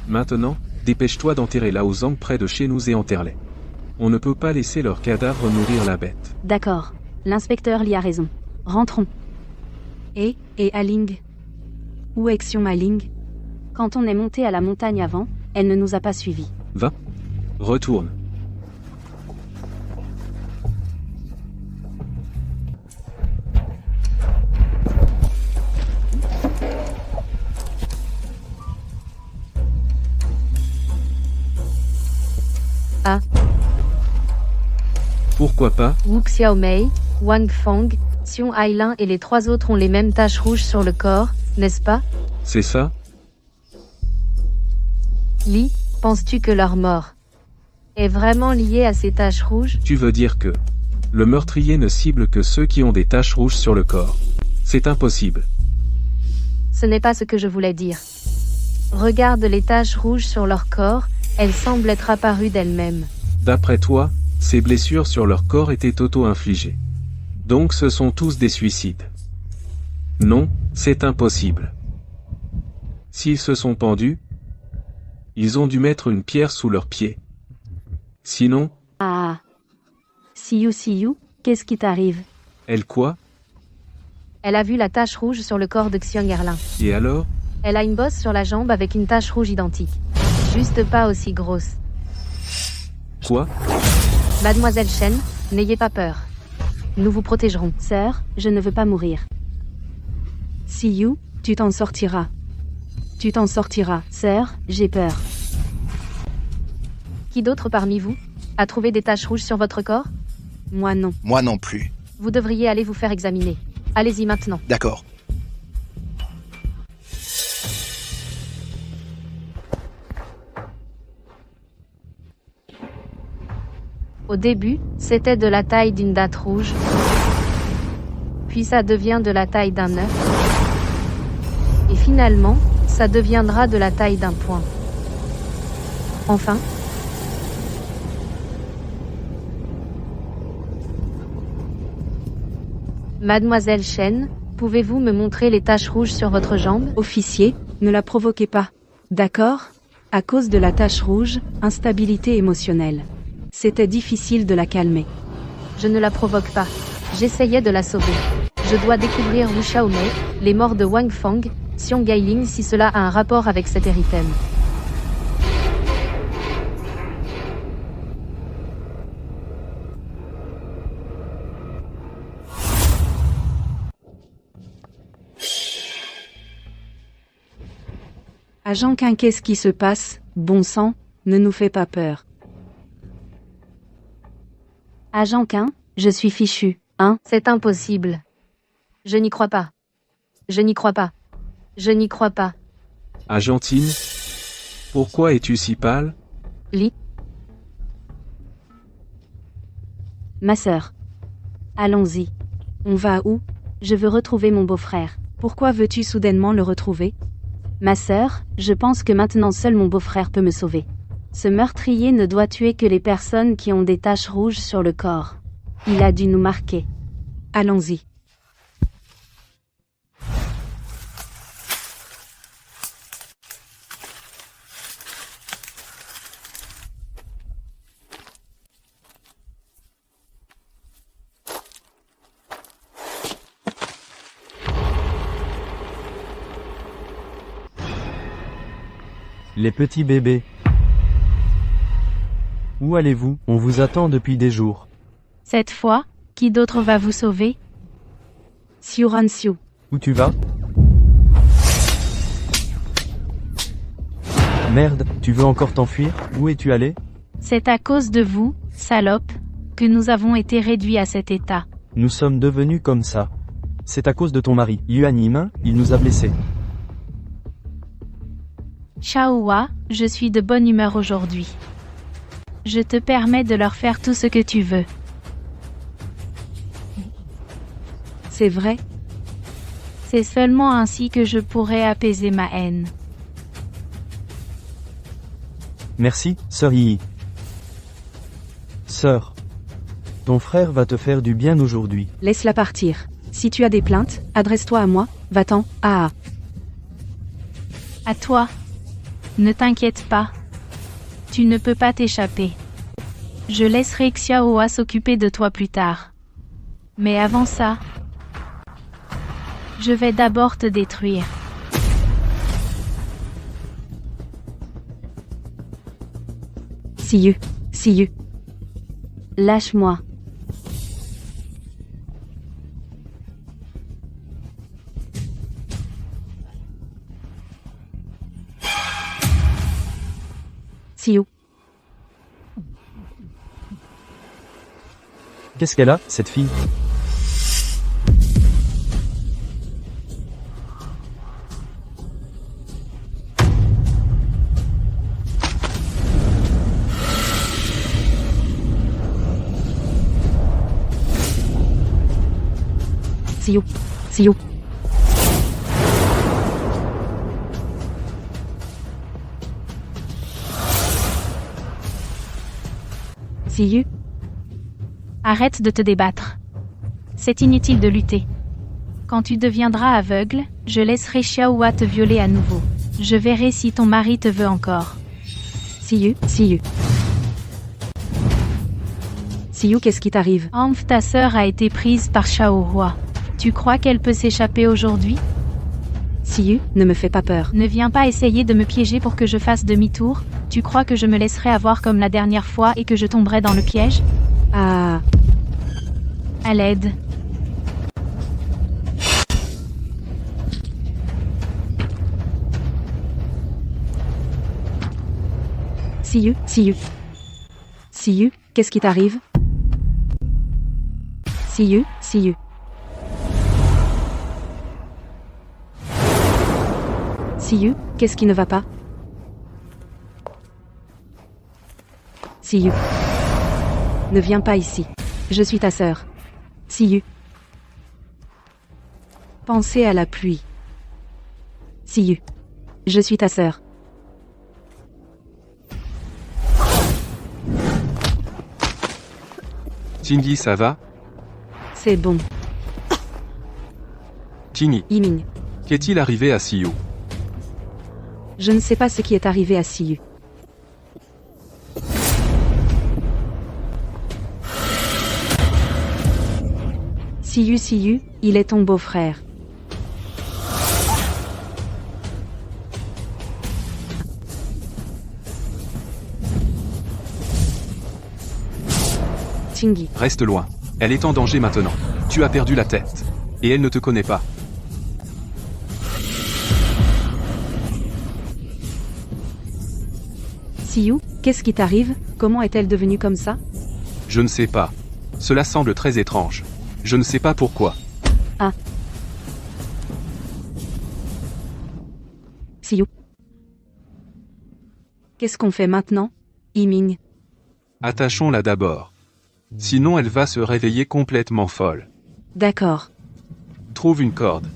Maintenant, dépêche-toi d'enterrer Lao Zhang près de chez nous et enterre-les. On ne peut pas laisser leur cadavre nourrir la bête. D'accord. L'inspecteur Lee a raison. Rentrons. Et Aling? Où est Xiong Aling? Quand on est monté à la montagne avant, elle ne nous a pas suivis. Va. Retourne. Ah. Pourquoi pas? Wu Xiaomei, Wang Fang, Xiong Ailin et les 3 autres ont les mêmes taches rouges sur le corps, n'est-ce pas? C'est ça? Li, penses-tu que leur mort est vraiment liée à ces taches rouges? Tu veux dire que le meurtrier ne cible que ceux qui ont des taches rouges sur le corps. C'est impossible. Ce n'est pas ce que je voulais dire. Regarde les taches rouges sur leur corps, elles semblent être apparues d'elles-mêmes. D'après toi, ces blessures sur leur corps étaient auto-infligées. Donc ce sont tous des suicides. Non, c'est impossible. S'ils se sont pendus, ils ont dû mettre une pierre sous leurs pieds. Sinon, Ah. Siyu, qu'est-ce qui t'arrive? elle quoi? Elle a vu la tache rouge sur le corps de Xiong Erlin. Et alors? Elle a une bosse sur la jambe avec une tache rouge identique. Juste pas aussi grosse. Quoi? Mademoiselle Shen, n'ayez pas peur. Nous vous protégerons. Sœur, je ne veux pas mourir. Siyu, tu t'en sortiras. Tu t'en sortiras. Sœur, j'ai peur. Qui d'autre parmi vous a trouvé des taches rouges sur votre corps? Moi non. moi non plus. Vous devriez aller vous faire examiner. Allez-y maintenant. D'accord. Au début, c'était de la taille d'une date rouge. Puis ça devient de la taille d'un œuf. Et finalement, ça deviendra de la taille d'un point. Enfin, Mademoiselle Shen, pouvez-vous me montrer les taches rouges sur votre jambe? Officier, ne la provoquez pas. D'accord? À cause de la tache rouge, instabilité émotionnelle. C'était difficile de la calmer. Je ne la provoque pas. J'essayais de la sauver. Je dois découvrir Wu Xiaomei, les morts de Wang Fang, Xiong Gailing si cela a un rapport avec cet héritem. Agent Quin, qu'est-ce qui se passe? Bon sang, ne nous fais pas peur. Agent Quin, je suis fichu, hein? C'est impossible. Je n'y crois pas. Je n'y crois pas. Je n'y crois pas. Agentine? Pourquoi es-tu si pâle? Li, Ma sœur. Allons-y. On va où? Je veux retrouver mon beau-frère. Pourquoi veux-tu soudainement le retrouver? Ma sœur, je pense que maintenant seul mon beau-frère peut me sauver. Ce meurtrier ne doit tuer que les personnes qui ont des taches rouges sur le corps. Il a dû nous marquer. Allons-y. Les petits bébés. Où allez-vous? On vous attend depuis des jours. Cette fois, qui d'autre va vous sauver? Xiu Ranxiu. Où tu vas? Merde, tu veux encore t'enfuir? Où es-tu allé? C'est à cause de vous, salope, que nous avons été réduits à cet état. Nous sommes devenus comme ça. C'est à cause de ton mari, Yuan Yiming, il nous a blessés. Shaohua, je suis de bonne humeur aujourd'hui. Je te permets de leur faire tout ce que tu veux. C'est vrai? C'est seulement ainsi que je pourrai apaiser ma haine. Merci, sœur Yi. Sœur. Ton frère va te faire du bien aujourd'hui. Laisse-la partir. Si tu as des plaintes, adresse-toi à moi, va-t'en, ah. À toi. Ne t'inquiète pas. Tu ne peux pas t'échapper. Je laisserai Xiaohua s'occuper de toi plus tard. Mais avant ça, je vais d'abord te détruire. Siyu. Siyu. Lâche-moi. Siyu. Qu'est-ce qu'elle a, cette fille? Siyu. Siyu. Siyu. Arrête de te débattre. C'est inutile de lutter. Quand tu deviendras aveugle, je laisserai Xiaohua te violer à nouveau. Je verrai si ton mari te veut encore. Siyu. Siyu. Siyu, qu'est-ce qui t'arrive? Amph, ta sœur a été prise par Xiaohua. Tu crois qu'elle peut s'échapper aujourd'hui? Siyu, ne me fais pas peur. Ne viens pas essayer de me piéger pour que je fasse demi-tour. Tu crois que je me laisserai avoir comme la dernière fois et que je tomberai dans le piège? Ah. À l'aide. Siyu. Siyu. Siyu, qu'est-ce qui t'arrive? Siyu. Siyu. Siyu, qu'est-ce qui ne va pas? Siyu. Ne viens pas ici. Je suis ta sœur. Siyu. Pensez à la pluie. Siyu. Je suis ta sœur. Tingyi, ça va? C'est bon. Tingyi, Yiming. qu'est-il arrivé à Siyu? Je ne sais pas ce qui est arrivé à Siyu. Siyu, il est ton beau-frère. Tingui. Reste loin. Elle est en danger maintenant. Tu as perdu la tête. Et elle ne te connaît pas. Siyu, qu'est-ce qui t'arrive? Comment est-elle devenue comme ça? Je ne sais pas. Cela semble très étrange. Je ne sais pas pourquoi. Ah. Siyu. Qu'est-ce qu'on fait maintenant? Yiming. Attachons-la d'abord. Sinon elle va se réveiller complètement folle. D'accord. Trouve une corde.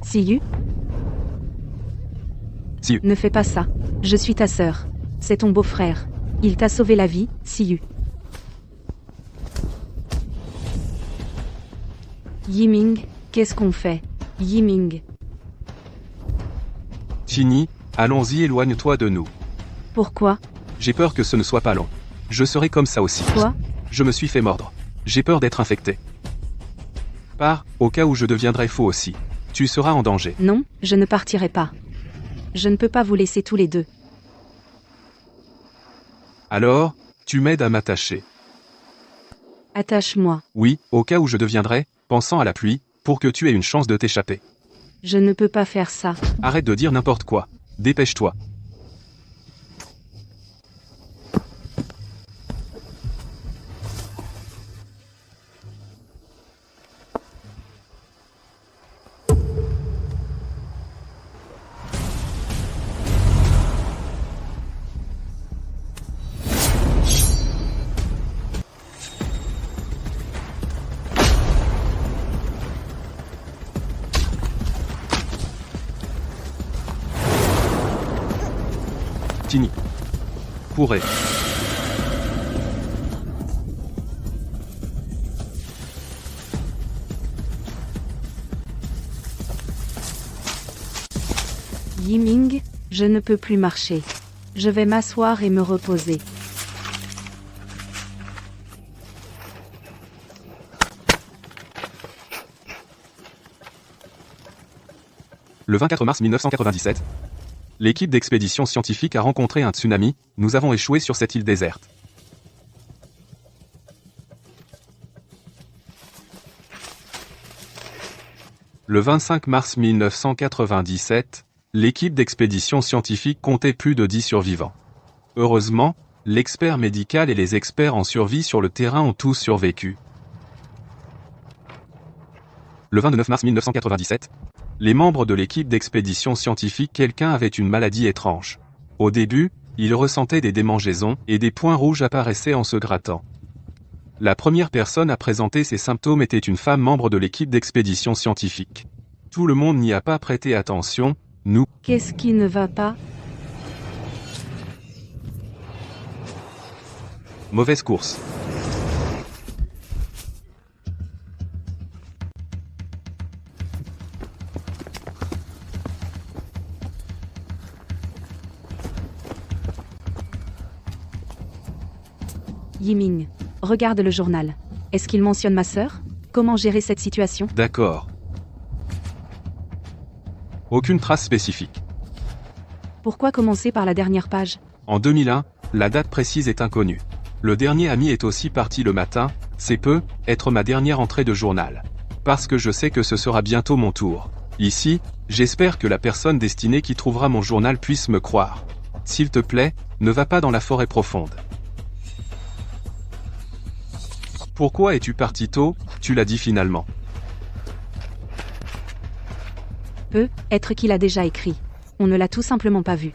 Siyu. Siyu. Ne fais pas ça. Je suis ta sœur. C'est ton beau-frère. Il t'a sauvé la vie, Siyu. Yiming, qu'est-ce qu'on fait? Yiming. Tini, allons-y, éloigne-toi de nous. Pourquoi? J'ai peur que ce ne soit pas long. Je serai comme ça aussi. Quoi? Je me suis fait mordre. J'ai peur d'être infecté. Pars, au cas où je deviendrai faux aussi. Tu seras en danger. Non, je ne partirai pas. Je ne peux pas vous laisser tous les deux. Alors, tu m'aides à m'attacher. Attache-moi. Oui, au cas où je deviendrai, pensant à la pluie, pour que tu aies une chance de t'échapper. Je ne peux pas faire ça. Arrête de dire n'importe quoi. Dépêche-toi. Tini. Pourrait. Yiming, je ne peux plus marcher. Je vais m'asseoir et me reposer. Le 24 mars 1997, l'équipe d'expédition scientifique a rencontré un tsunami, nous avons échoué sur cette île déserte. Le 25 mars 1997, l'équipe d'expédition scientifique comptait plus de 10 survivants. Heureusement, l'expert médical et les experts en survie sur le terrain ont tous survécu. Le 29 mars 1997, les membres de l'équipe d'expédition scientifique, quelqu'un avait une maladie étrange. Au début, il ressentait des démangeaisons et des points rouges apparaissaient en se grattant. La première personne à présenter ces symptômes était une femme membre de l'équipe d'expédition scientifique. Tout le monde n'y a pas prêté attention, nous. Qu'est-ce qui ne va pas? Mauvaise course. Yiming, regarde le journal. Est-ce qu'il mentionne ma sœur? Comment gérer cette situation? D'accord. Aucune trace spécifique. Pourquoi commencer par la dernière page? En 2001, la date précise est inconnue. Le dernier ami est aussi parti le matin, c'est peu, être ma dernière entrée de journal. Parce que je sais que ce sera bientôt mon tour. Ici, j'espère que la personne destinée qui trouvera mon journal puisse me croire. S'il te plaît, ne va pas dans la forêt profonde. Pourquoi es-tu parti tôt? Tu l'as dit finalement. Peut être qu'il a déjà écrit. On ne l'a tout simplement pas vu.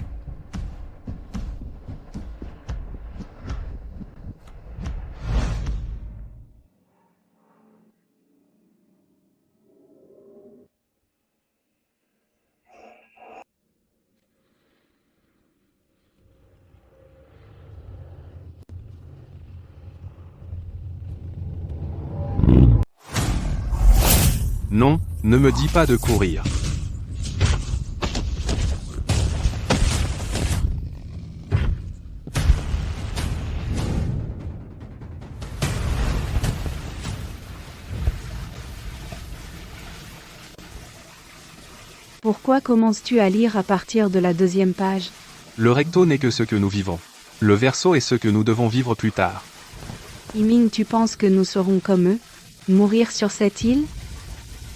Non, ne me dis pas de courir. Pourquoi commences-tu à lire à partir de la 2e page? Le recto n'est que ce que nous vivons. Le verso est ce que nous devons vivre plus tard. Yiming, tu penses que nous serons comme eux? Mourir sur cette île?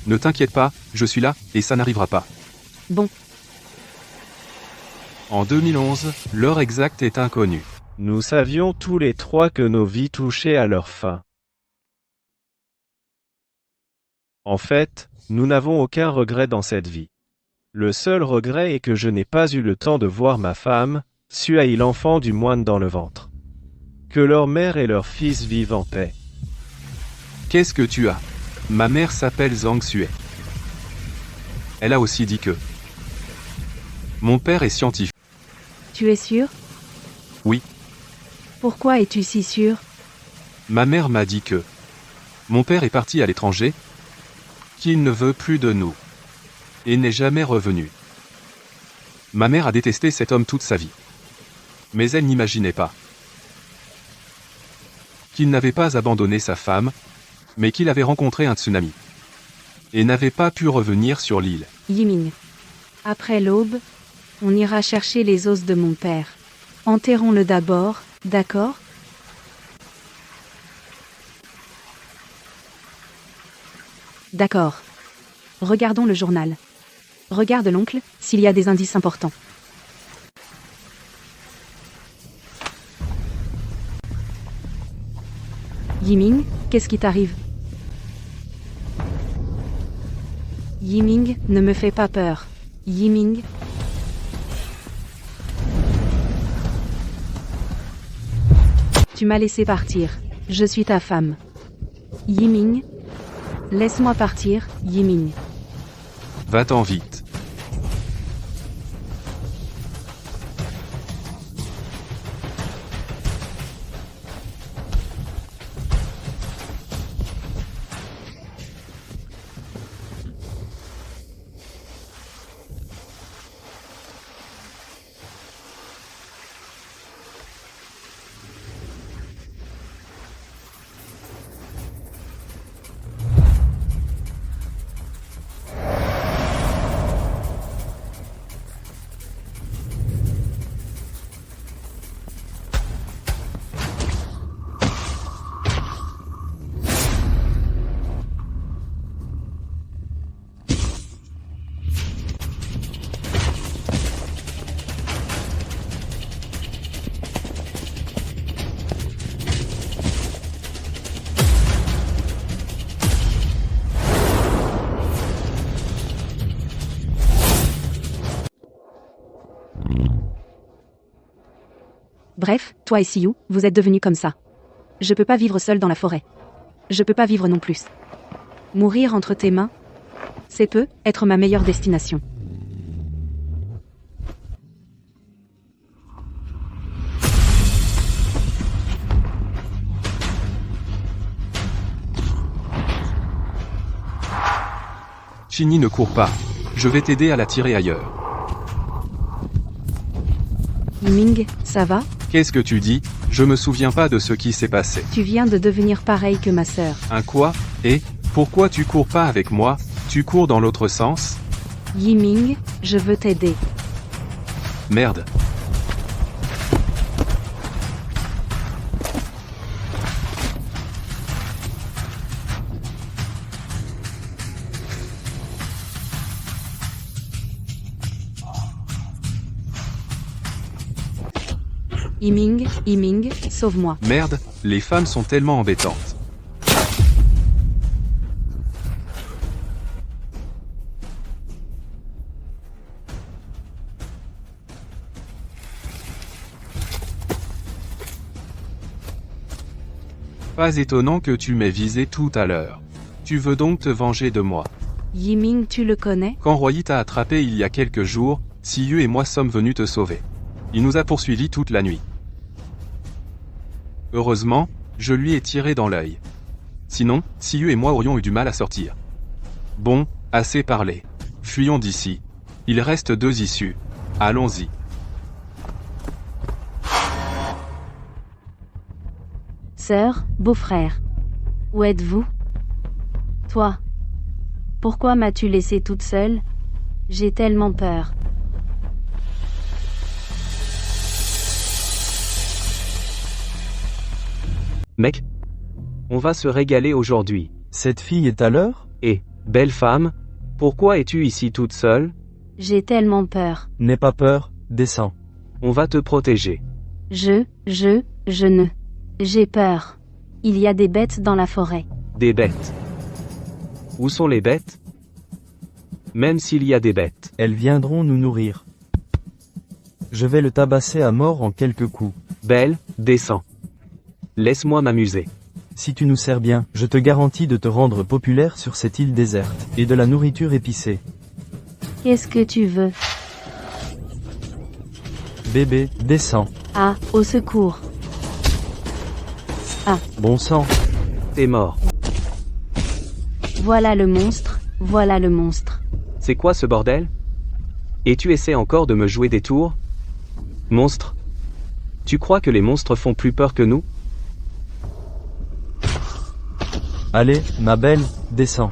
Ne t'inquiète pas, je suis là, et ça n'arrivera pas. Bon. En 2011, l'heure exacte est inconnue. Nous savions tous les trois que nos vies touchaient à leur fin. En fait, nous n'avons aucun regret dans cette vie. Le seul regret est que je n'ai pas eu le temps de voir ma femme, Suai, l'enfant du moine dans le ventre. Que leur mère et leur fils vivent en paix. Qu'est-ce que tu as? Ma mère s'appelle Zhang Sue. Elle a aussi dit que... Mon père est scientifique. Tu es sûr? Oui. Pourquoi es-tu si sûr? Ma mère m'a dit que... Mon père est parti à l'étranger, qu'il ne veut plus de nous. Et n'est jamais revenu. Ma mère a détesté cet homme toute sa vie. Mais elle n'imaginait pas qu'il n'avait pas abandonné sa femme, mais qu'il avait rencontré un tsunami. Et n'avait pas pu revenir sur l'île. Yiming. Après l'aube, on ira chercher les os de mon père. Enterrons-le d'abord, d'accord? D'accord. Regardons le journal. Regarde l'oncle, s'il y a des indices importants. Yiming, qu'est-ce qui t'arrive? Yiming, ne me fais pas peur. Yiming. Tu m'as laissé partir. Je suis ta femme. Yiming. Laisse-moi partir, Yiming. Va-t'en vite. Bref, toi et Siyu, vous êtes devenus comme ça. Je peux pas vivre seul dans la forêt. Je peux pas vivre non plus. Mourir entre tes mains, c'est peut être ma meilleure destination. Shinny, ne cours pas. Je vais t'aider à la tirer ailleurs. Yiming, ça va? Qu'est-ce que tu dis? Je me souviens pas de ce qui s'est passé. Tu viens de devenir pareil que ma sœur. Un quoi? Et pourquoi tu cours pas avec moi? Tu cours dans l'autre sens? Yiming, je veux t'aider. Merde. Yiming, sauve-moi. Merde, les femmes sont tellement embêtantes. Pas étonnant que tu m'aies visé tout à l'heure. Tu veux donc te venger de moi. Yiming, tu le connais? Quand Royi t'a attrapé il y a quelques jours, Siyu et moi sommes venus te sauver. Il nous a poursuivis toute la nuit. Heureusement, je lui ai tiré dans l'œil. Sinon, Siyu et moi aurions eu du mal à sortir. Bon, assez parlé. Fuyons d'ici. Il reste 2 issues. Allons-y. Sœur, beau-frère. Où êtes-vous? Toi. Pourquoi m'as-tu laissée toute seule? J'ai tellement peur. Mec, on va se régaler aujourd'hui. Cette fille est à l'heure? Et, belle femme, pourquoi es-tu ici toute seule? J'ai tellement peur. N'aie pas peur, descends. On va te protéger. Je ne. J'ai peur. Il y a des bêtes dans la forêt. Des bêtes. Où sont les bêtes? Même s'il y a des bêtes. Elles viendront nous nourrir. Je vais le tabasser à mort en quelques coups. Belle, descends. Laisse-moi m'amuser. Si tu nous sers bien, je te garantis de te rendre populaire sur cette île déserte, et de la nourriture épicée. Qu'est-ce que tu veux? Bébé, descends. Ah, au secours. Bon sang. T'es mort. Voilà le monstre, voilà le monstre. C'est quoi ce bordel? Et tu essaies encore de me jouer des tours? Monstre? Tu crois que les monstres font plus peur que nous? Allez, ma belle, descends.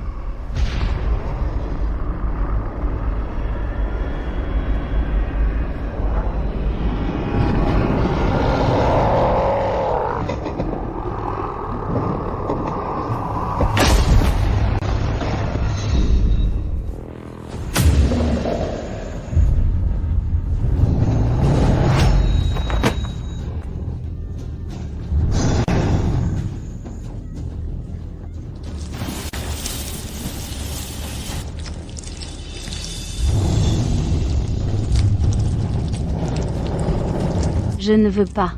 Je ne veux pas.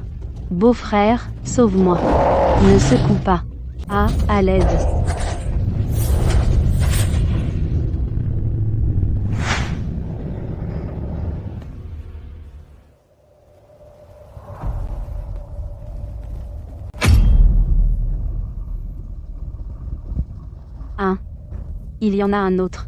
Beau-frère, sauve-moi. Ne secoue pas. Ah, à l'aide. Il y en a un autre.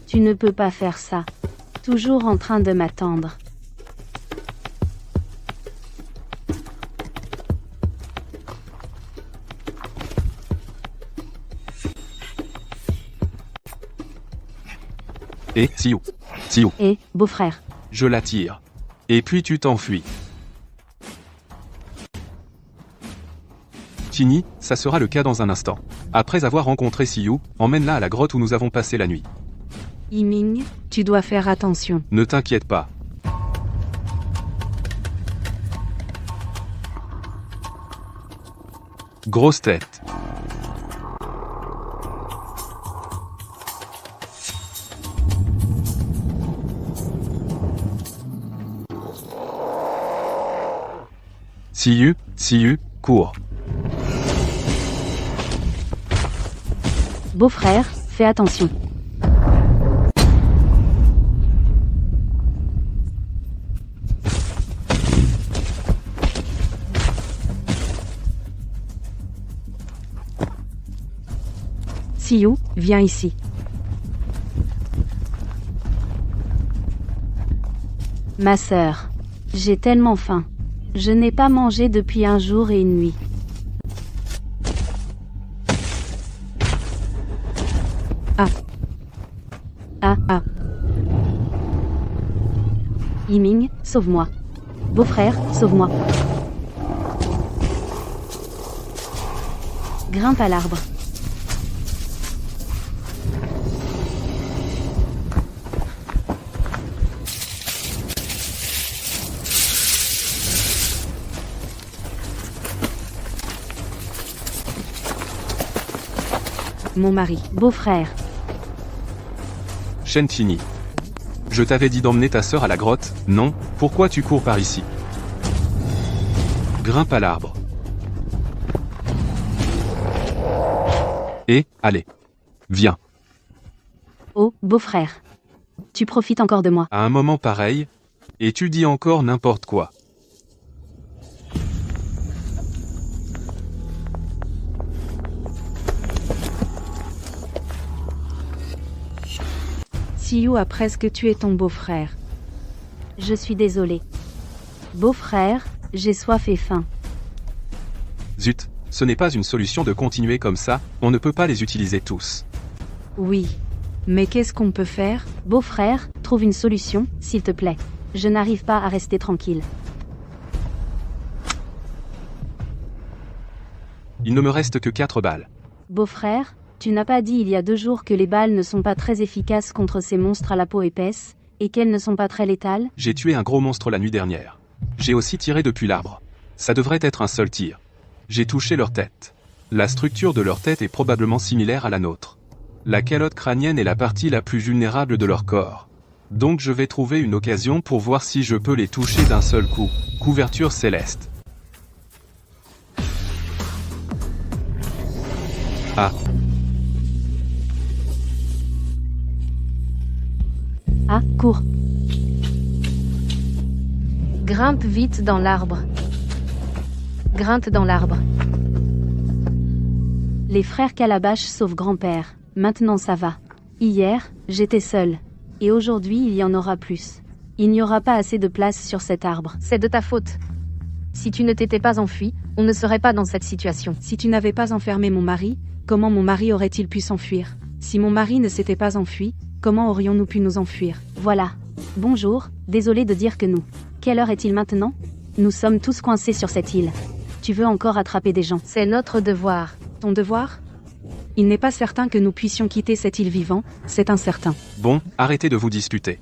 Tu ne peux pas faire ça. Toujours en train de m'attendre. Et, Sioux. Sioux. Et, beau-frère. Je la tire. Et puis tu t'enfuis. Tini, ça sera le cas dans un instant. Après avoir rencontré Sioux, emmène-la à la grotte où nous avons passé la nuit. Yiming, tu dois faire attention. Ne t'inquiète pas. Grosse tête. Sioux, cours. Beau-frère, fais attention. Sioux, viens ici. Ma sœur. J'ai tellement faim. Je n'ai pas mangé depuis un jour et une nuit. Yiming, sauve-moi. Beau-frère, sauve-moi. Grimpe à l'arbre. Mon mari. Beau-frère. Shen Tini. Je t'avais dit d'emmener ta sœur à la grotte, non? Pourquoi tu cours par ici? Grimpe à l'arbre. Et, allez. Viens. Oh, beau-frère. Tu profites encore de moi. À un moment pareil, et tu dis encore n'importe quoi. Siyu a presque tué ton beau-frère. Je suis désolé. Beau-frère, j'ai soif et faim. Zut, ce n'est pas une solution de continuer comme ça, on ne peut pas les utiliser tous. Oui. Mais qu'est-ce qu'on peut faire? Beau-frère, trouve une solution, s'il te plaît. Je n'arrive pas à rester tranquille. Il ne me reste que 4 balles. Beau-frère, tu n'as pas dit il y a 2 jours que les balles ne sont pas très efficaces contre ces monstres à la peau épaisse, et qu'elles ne sont pas très létales? J'ai tué un gros monstre la nuit dernière. J'ai aussi tiré depuis l'arbre. Ça devrait être un seul tir. J'ai touché leur tête. La structure de leur tête est probablement similaire à la nôtre. La calotte crânienne est la partie la plus vulnérable de leur corps. Donc je vais trouver une occasion pour voir si je peux les toucher d'un seul coup. Couverture céleste. Ah. Ah, cours. Grimpe vite dans l'arbre. Grimpe dans l'arbre. Les frères Calabash sauvent grand-père. Maintenant ça va. Hier, j'étais seule. Et aujourd'hui il y en aura plus. Il n'y aura pas assez de place sur cet arbre. C'est de ta faute. Si tu ne t'étais pas enfui, on ne serait pas dans cette situation. Si tu n'avais pas enfermé mon mari, comment mon mari aurait-il pu s'enfuir? Si mon mari ne s'était pas enfui, comment aurions-nous pu nous enfuir? Voilà. Bonjour, désolé de dire que nous. Quelle heure est-il maintenant? Nous sommes tous coincés sur cette île. Tu veux encore attraper des gens? C'est notre devoir. Ton devoir? Il n'est pas certain que nous puissions quitter cette île vivant, c'est incertain. Bon, arrêtez de vous disputer.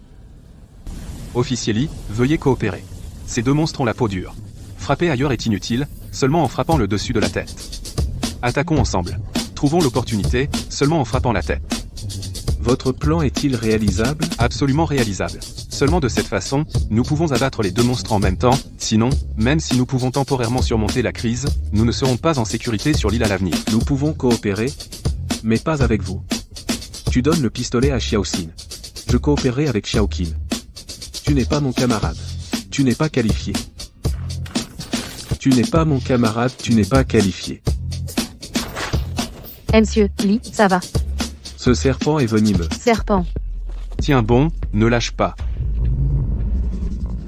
Officier Lee, veuillez coopérer. Ces 2 monstres ont la peau dure. Frapper ailleurs est inutile, seulement en frappant le dessus de la tête. Attaquons ensemble. Trouvons l'opportunité, seulement en frappant la tête. Votre plan est-il réalisable? Absolument réalisable. Seulement de cette façon, nous pouvons abattre les 2 monstres en même temps, sinon, même si nous pouvons temporairement surmonter la crise, nous ne serons pas en sécurité sur l'île à l'avenir. Nous pouvons coopérer, mais pas avec vous. Tu donnes le pistolet à Xiaoxin. Je coopérerai avec Xiaoqin. Tu n'es pas mon camarade. Tu n'es pas qualifié. Tu n'es pas mon camarade, tu n'es pas qualifié. Monsieur Lee, ça va. Ce serpent est venimeux. Serpent, Tiens bon, ne lâche pas.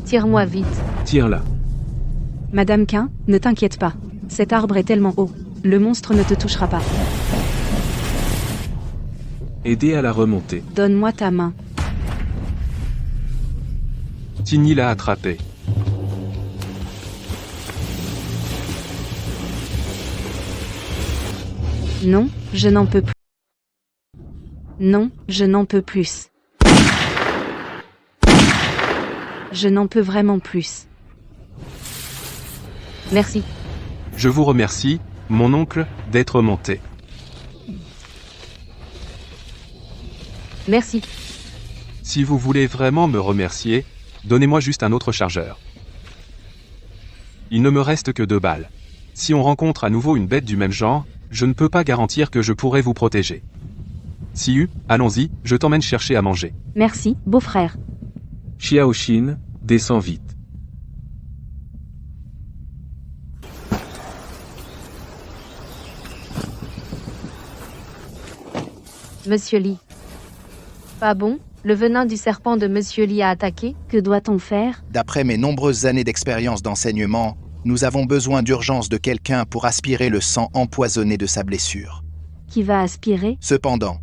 tire-moi vite. Tire-la. Madame Quin, ne t'inquiète pas. Cet arbre est tellement haut. Le monstre ne te touchera pas. Aidez à la remonter. Donne-moi ta main. Tini l'a attrapé. Non, je n'en peux plus. Non, je n'en peux plus. Je n'en peux vraiment plus. Merci. Je vous remercie, mon oncle, d'être monté. Merci. Si vous voulez vraiment me remercier, donnez-moi juste un autre chargeur. Il ne me reste que 2 balles. Si on rencontre à nouveau une bête du même genre, je ne peux pas garantir que je pourrai vous protéger. Siyu, allons-y, je t'emmène chercher à manger. Merci, beau-frère. Xiaoxin, descends vite. Monsieur Lee. Pas bon, le venin du serpent de Monsieur Lee a attaqué. Que doit-on faire? D'après mes nombreuses années d'expérience d'enseignement, nous avons besoin d'urgence de quelqu'un pour aspirer le sang empoisonné de sa blessure. Qui va aspirer? Cependant,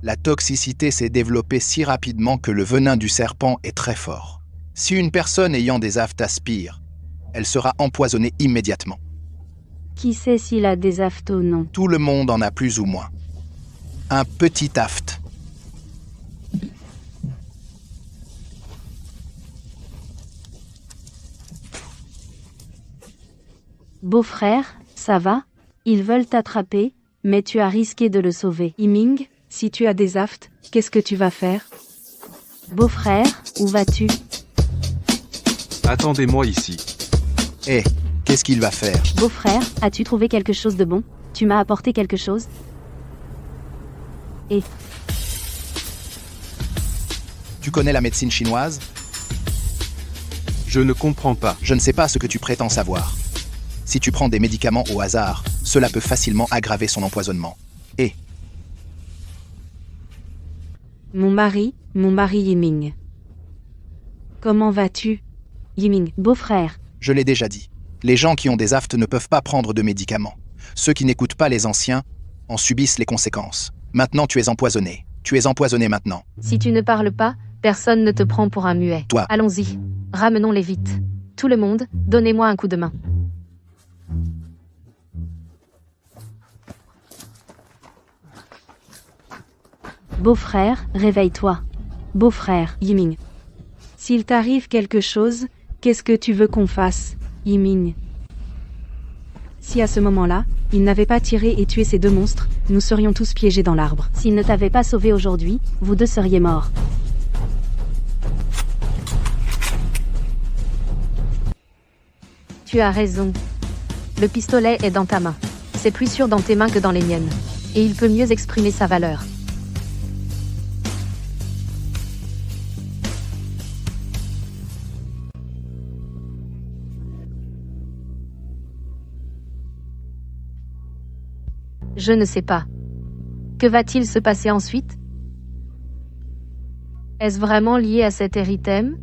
la toxicité s'est développée si rapidement que le venin du serpent est très fort. Si une personne ayant des aftes aspire, elle sera empoisonnée immédiatement. Qui sait s'il a des aftes ou non? Tout le monde en a plus ou moins. Un petit aft. Beau-frère, ça va? Ils veulent t'attraper, mais tu as risqué de le sauver. Yiming, si tu as des aftes, qu'est-ce que tu vas faire? Beau-frère, où vas-tu? Attendez-moi ici. Hé, qu'est-ce qu'il va faire? Beau-frère, as-tu trouvé quelque chose de bon? Tu m'as apporté quelque chose? Et Tu connais la médecine chinoise? Je ne comprends pas. Je ne sais pas ce que tu prétends savoir. Si tu prends des médicaments au hasard, cela peut facilement aggraver son empoisonnement. Et Mon mari Yiming. Comment vas-tu, Yiming? beau-frère, je l'ai déjà dit, les gens qui ont des aftes ne peuvent pas prendre de médicaments. Ceux qui n'écoutent pas les anciens en subissent les conséquences. Maintenant tu es empoisonné. Tu es empoisonné maintenant. Si tu ne parles pas, personne ne te prend pour un muet. Toi. Allons-y. Ramenons-les vite. Tout le monde, donnez-moi un coup de main. beau-frère, réveille-toi. Beau-frère, Yiming. S'il t'arrive quelque chose, qu'est-ce que tu veux qu'on fasse, Yiming? Si à ce moment-là, il n'avait pas tiré et tué ces deux monstres, nous serions tous piégés dans l'arbre. s'il ne t'avait pas sauvé aujourd'hui, vous deux seriez morts. Tu as raison. Le pistolet est dans ta main. C'est plus sûr dans tes mains que dans les miennes. Et il peut mieux exprimer sa valeur. Je ne sais pas. Que va-t-il se passer ensuite? Est-ce vraiment lié à cet érythème?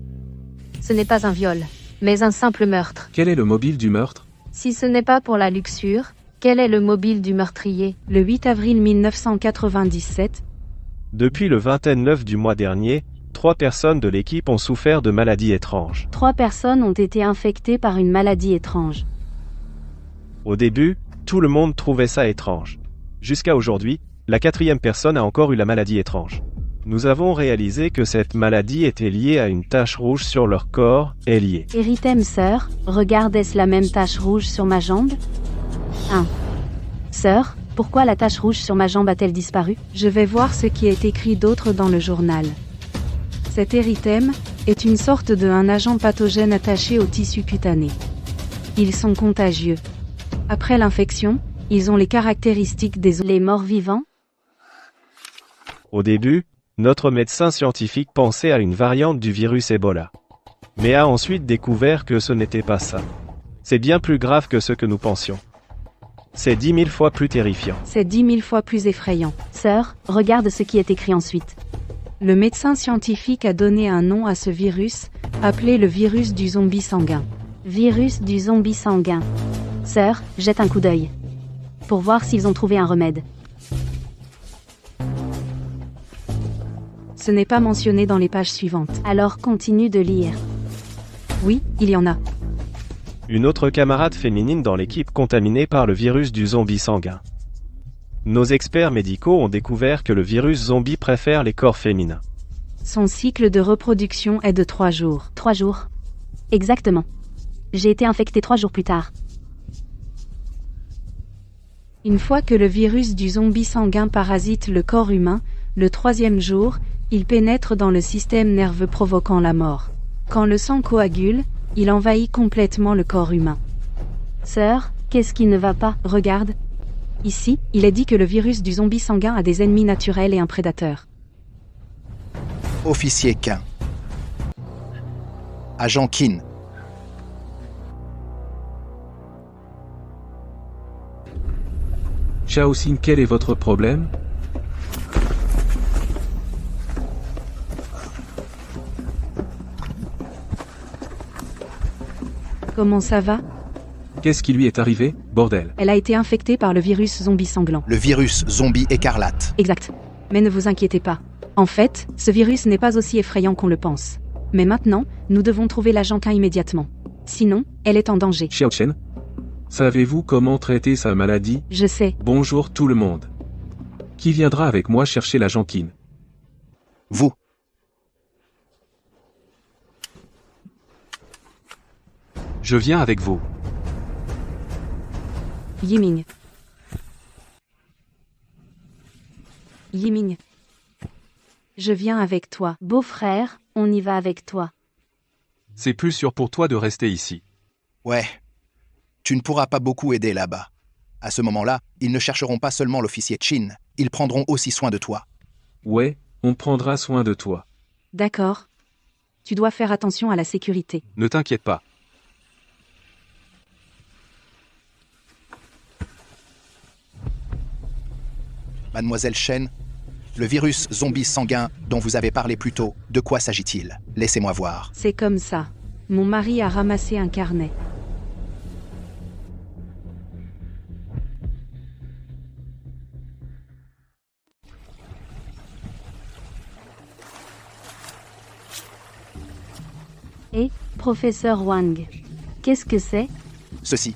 Ce n'est pas un viol, mais un simple meurtre. Quel est le mobile du meurtre? Si ce n'est pas pour la luxure, quel est le mobile du meurtrier? Le 8 avril 1997, Depuis le 29 du mois dernier, 3 personnes de l'équipe ont souffert de maladies étranges. 3 personnes ont été infectées par une maladie étrange. Au début, tout le monde trouvait ça étrange. Jusqu'à aujourd'hui, la 4e personne a encore eu la maladie étrange. Nous avons réalisé que cette maladie était liée à une tache rouge sur leur corps, et liée. Érythème sœur, regarde, est-ce la même tache rouge sur ma jambe? 1. Sœur, pourquoi la tache rouge sur ma jambe a-t-elle disparu? je vais voir ce qui est écrit d'autre dans le journal. Cet érythème est une sorte d'un agent pathogène attaché au tissu cutané. Ils sont contagieux. Après l'infection, ils ont les caractéristiques des Les morts vivants? Au début, notre médecin scientifique pensait à une variante du virus Ebola. Mais a ensuite découvert que ce n'était pas ça. C'est bien plus grave que ce que nous pensions. C'est 10 000 fois plus terrifiant. C'est 10 000 fois plus effrayant. Sœur, regarde ce qui est écrit ensuite. Le médecin scientifique a donné un nom à ce virus, appelé le virus du zombie sanguin. Virus du zombie sanguin. Sœur, jette un coup d'œil. Pour voir s'ils ont trouvé un remède. Ce n'est pas mentionné dans les pages suivantes. Alors continue de lire. Oui, il y en a. Une autre camarade féminine dans l'équipe contaminée par le virus du zombie sanguin. Nos experts médicaux ont découvert que le virus zombie préfère les corps féminins. Son cycle de reproduction est de 3 jours. 3 jours. Exactement. J'ai été infecté 3 jours plus tard. Une fois que le virus du zombie sanguin parasite le corps humain, le 3e jour, il pénètre dans le système nerveux provoquant la mort. Quand le sang coagule, il envahit complètement le corps humain. Sœur, qu'est-ce qui ne va pas? Regarde. Ici, il est dit que le virus du zombie sanguin a des ennemis naturels et un prédateur. Officier Qin. Agent Qin. Shaoxing, quel est votre problème? Comment ça va? Qu'est-ce qui lui est arrivé, bordel? Elle a été infectée par le virus zombie sanglant. Le virus zombie écarlate. Exact. Mais ne vous inquiétez pas. En fait, ce virus n'est pas aussi effrayant qu'on le pense. Mais maintenant, nous devons trouver l'agent Qin immédiatement. Sinon, elle est en danger. Xiao Chen? Savez-vous comment traiter sa maladie? Je sais. Bonjour tout le monde. Qui viendra avec moi chercher l'agent Qin? Vous. Je viens avec vous. Yiming. Yiming. Je viens avec toi. Beau-frère, on y va avec toi. C'est plus sûr pour toi de rester ici. Ouais. Tu ne pourras pas beaucoup aider là-bas. À ce moment-là, ils ne chercheront pas seulement l'officier Chin, ils prendront aussi soin de toi. Ouais, on prendra soin de toi. D'accord. Tu dois faire attention à la sécurité. Ne t'inquiète pas. Mademoiselle Shen, le virus zombie sanguin dont vous avez parlé plus tôt, de quoi s'agit-il? Laissez-moi voir. C'est comme ça. Mon mari a ramassé un carnet. Et, professeur Wang, qu'est-ce que c'est? Ceci.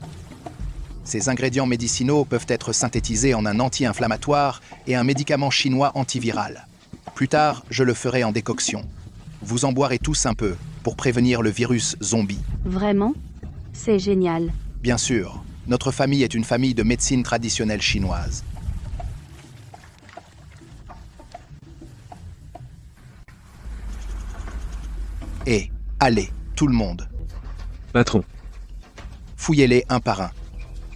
Ces ingrédients médicinaux peuvent être synthétisés en un anti-inflammatoire et un médicament chinois antiviral. Plus tard, je le ferai en décoction. Vous en boirez tous un peu pour prévenir le virus zombie. Vraiment? C'est génial. Bien sûr, notre famille est une famille de médecine traditionnelle chinoise. Et, allez, tout le monde, Patron. fouillez-les un par un.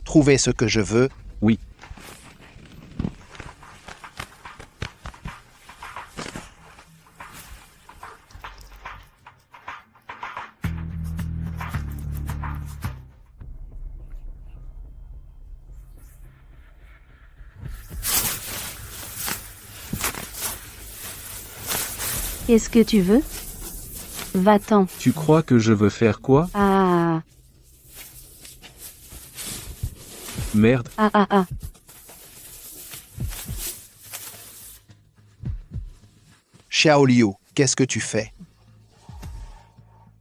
Trouvez ce que je veux. Oui. Qu'est-ce que tu veux? Va-t'en. Tu crois que je veux faire quoi? Ah, Merde. ah, ah, ah. Xiao Liu, qu'est-ce que tu fais?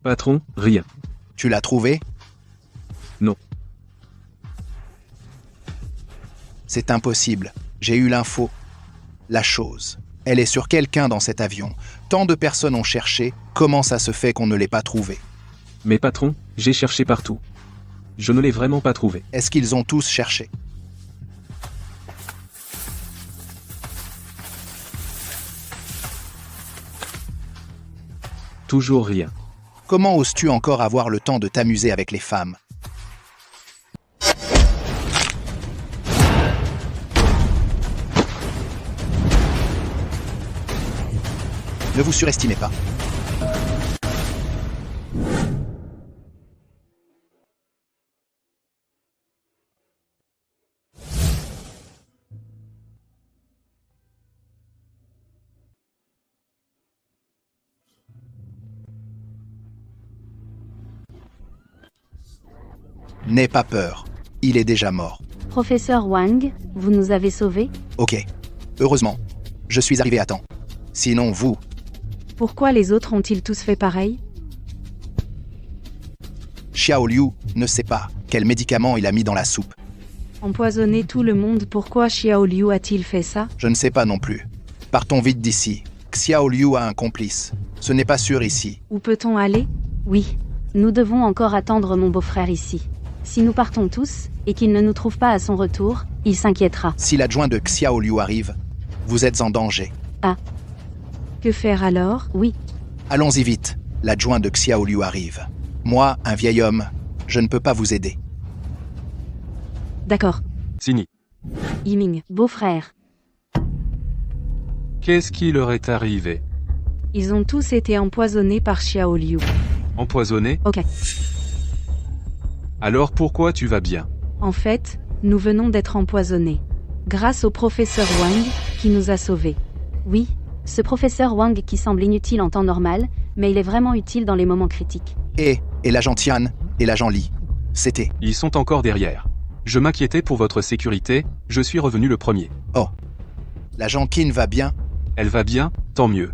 Patron, rien. Tu l'as trouvé? Non. C'est impossible. J'ai eu l'info. La chose. Elle est sur quelqu'un dans cet avion. Tant de personnes ont cherché. Comment ça se fait qu'on ne l'ait pas trouvé? Mais patron, j'ai cherché partout. Je ne l'ai vraiment pas trouvé. Est-ce qu'ils ont tous cherché? Toujours rien. Comment oses-tu encore avoir le temps de t'amuser avec les femmes? Ne vous surestimez pas. N'aie pas peur. Il est déjà mort. Professeur Wang, vous nous avez sauvés? Ok. Heureusement. Je suis arrivé à temps. Sinon, vous... Pourquoi les autres ont-ils tous fait pareil? Xiao Liu ne sait pas quel médicament il a mis dans la soupe. Empoisonner tout le monde, pourquoi Xiao Liu a-t-il fait ça? Je ne sais pas non plus. Partons vite d'ici. Xiao Liu a un complice. Ce n'est pas sûr ici. Où peut-on aller? Oui. Nous devons encore attendre mon beau-frère ici. Si nous partons tous, et qu'il ne nous trouve pas à son retour, il s'inquiétera. Si l'adjoint de Xiao Liu arrive, vous êtes en danger. Ah, Que faire alors? oui. Allons-y vite. L'adjoint de Xiao Liu arrive. Moi, un vieil homme, je ne peux pas vous aider. D'accord. Sini. Yiming. Beau-frère. Qu'est-ce qui leur est arrivé? Ils ont tous été empoisonnés par Xiao Liu. Empoisonné? Ok. Alors pourquoi tu vas bien? En fait, nous venons d'être empoisonnés. Grâce au professeur Wang, qui nous a sauvés. Oui, ce professeur Wang qui semble inutile en temps normal, mais il est vraiment utile dans les moments critiques. Et l'agent Tian, et l'agent Li. C'était. Ils sont encore derrière. Je m'inquiétais pour votre sécurité, je suis revenu le premier. Oh. L'agent Qin va bien? Elle va bien, tant mieux.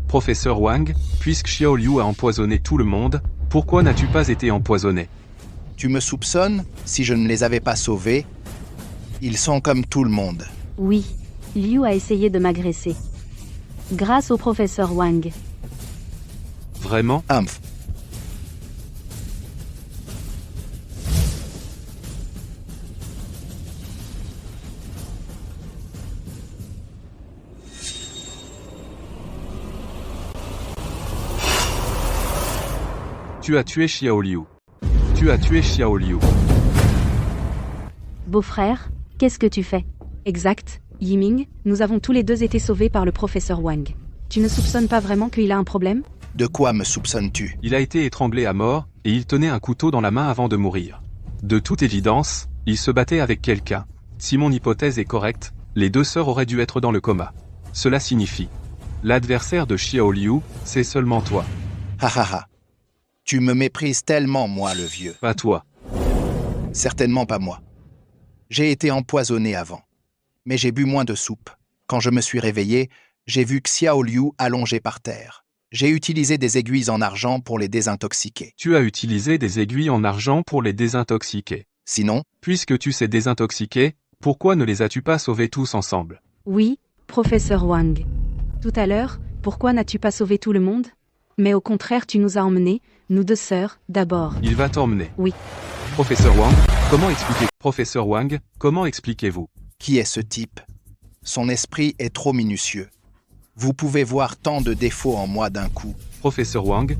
Professeur Wang, puisque Xiao Liu a empoisonné tout le monde, pourquoi n'as-tu pas été empoisonné? Tu me soupçonnes? Si je ne les avais pas sauvés, ils sont comme tout le monde. Oui, Liu a essayé de m'agresser. Grâce au professeur Wang. Vraiment? Humph. Tu as tué Xiao Liu. Tu as tué Xiao Liu. Beau-frère, qu'est-ce que tu fais? Exact, Yiming, nous avons tous les deux été sauvés par le professeur Wang. Tu ne soupçonnes pas vraiment qu'il a un problème? De quoi me soupçonnes-tu? Il a été étranglé à mort, et il tenait un couteau dans la main avant de mourir. De toute évidence, il se battait avec quelqu'un. Si mon hypothèse est correcte, les deux sœurs auraient dû être dans le coma. Cela signifie: l'adversaire de Xiao Liu, c'est seulement toi. Ha ha ha. Tu me méprises tellement, moi, le vieux. Pas toi. Certainement pas moi. J'ai été empoisonné avant. Mais j'ai bu moins de soupe. Quand je me suis réveillé, j'ai vu Xiao Liu allongé par terre. J'ai utilisé des aiguilles en argent pour les désintoxiquer. Tu as utilisé des aiguilles en argent pour les désintoxiquer. Sinon, Puisque tu sais désintoxiquer, pourquoi ne les as-tu pas sauvés tous ensemble? Oui, professeur Wang. Tout à l'heure, pourquoi n'as-tu pas sauvé tout le monde? Mais au contraire, tu nous as emmenés, nous deux sœurs, d'abord. Il va t'emmener. Oui. Professeur Wang, comment expliquer? Professeur Wang, comment expliquez-vous? qui est ce type? Son esprit est trop minutieux. Vous pouvez voir tant de défauts en moi d'un coup. Professeur Wang,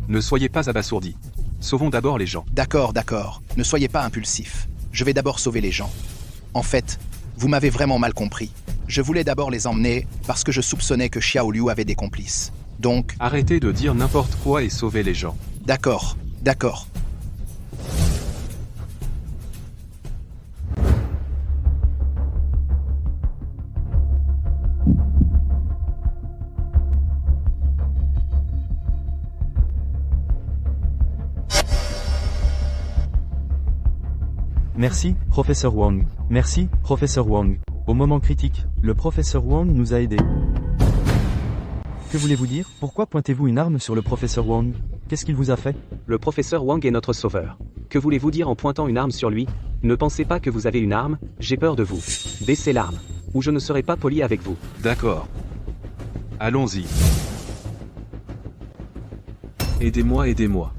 ne soyez pas abasourdi. Sauvons d'abord les gens. D'accord, d'accord. Ne soyez pas impulsif. Je vais d'abord sauver les gens. En fait, vous m'avez vraiment mal compris. Je voulais d'abord les emmener parce que je soupçonnais que Xiao Liu avait des complices. Donc... Arrêtez de dire n'importe quoi et sauvez les gens. D'accord, d'accord. Merci, professeur Wang. Merci, professeur Wang. Au moment critique, le professeur Wang nous a aidés. Que voulez-vous dire? Pourquoi pointez-vous une arme sur le professeur Wang? Qu'est-ce qu'il vous a fait? Le professeur Wang est notre sauveur. Que voulez-vous dire en pointant une arme sur lui? Ne pensez pas que vous avez une arme, j'ai peur de vous. Baissez l'arme, ou je ne serai pas poli avec vous. D'accord. Allons-y. Aidez-moi, aidez-moi.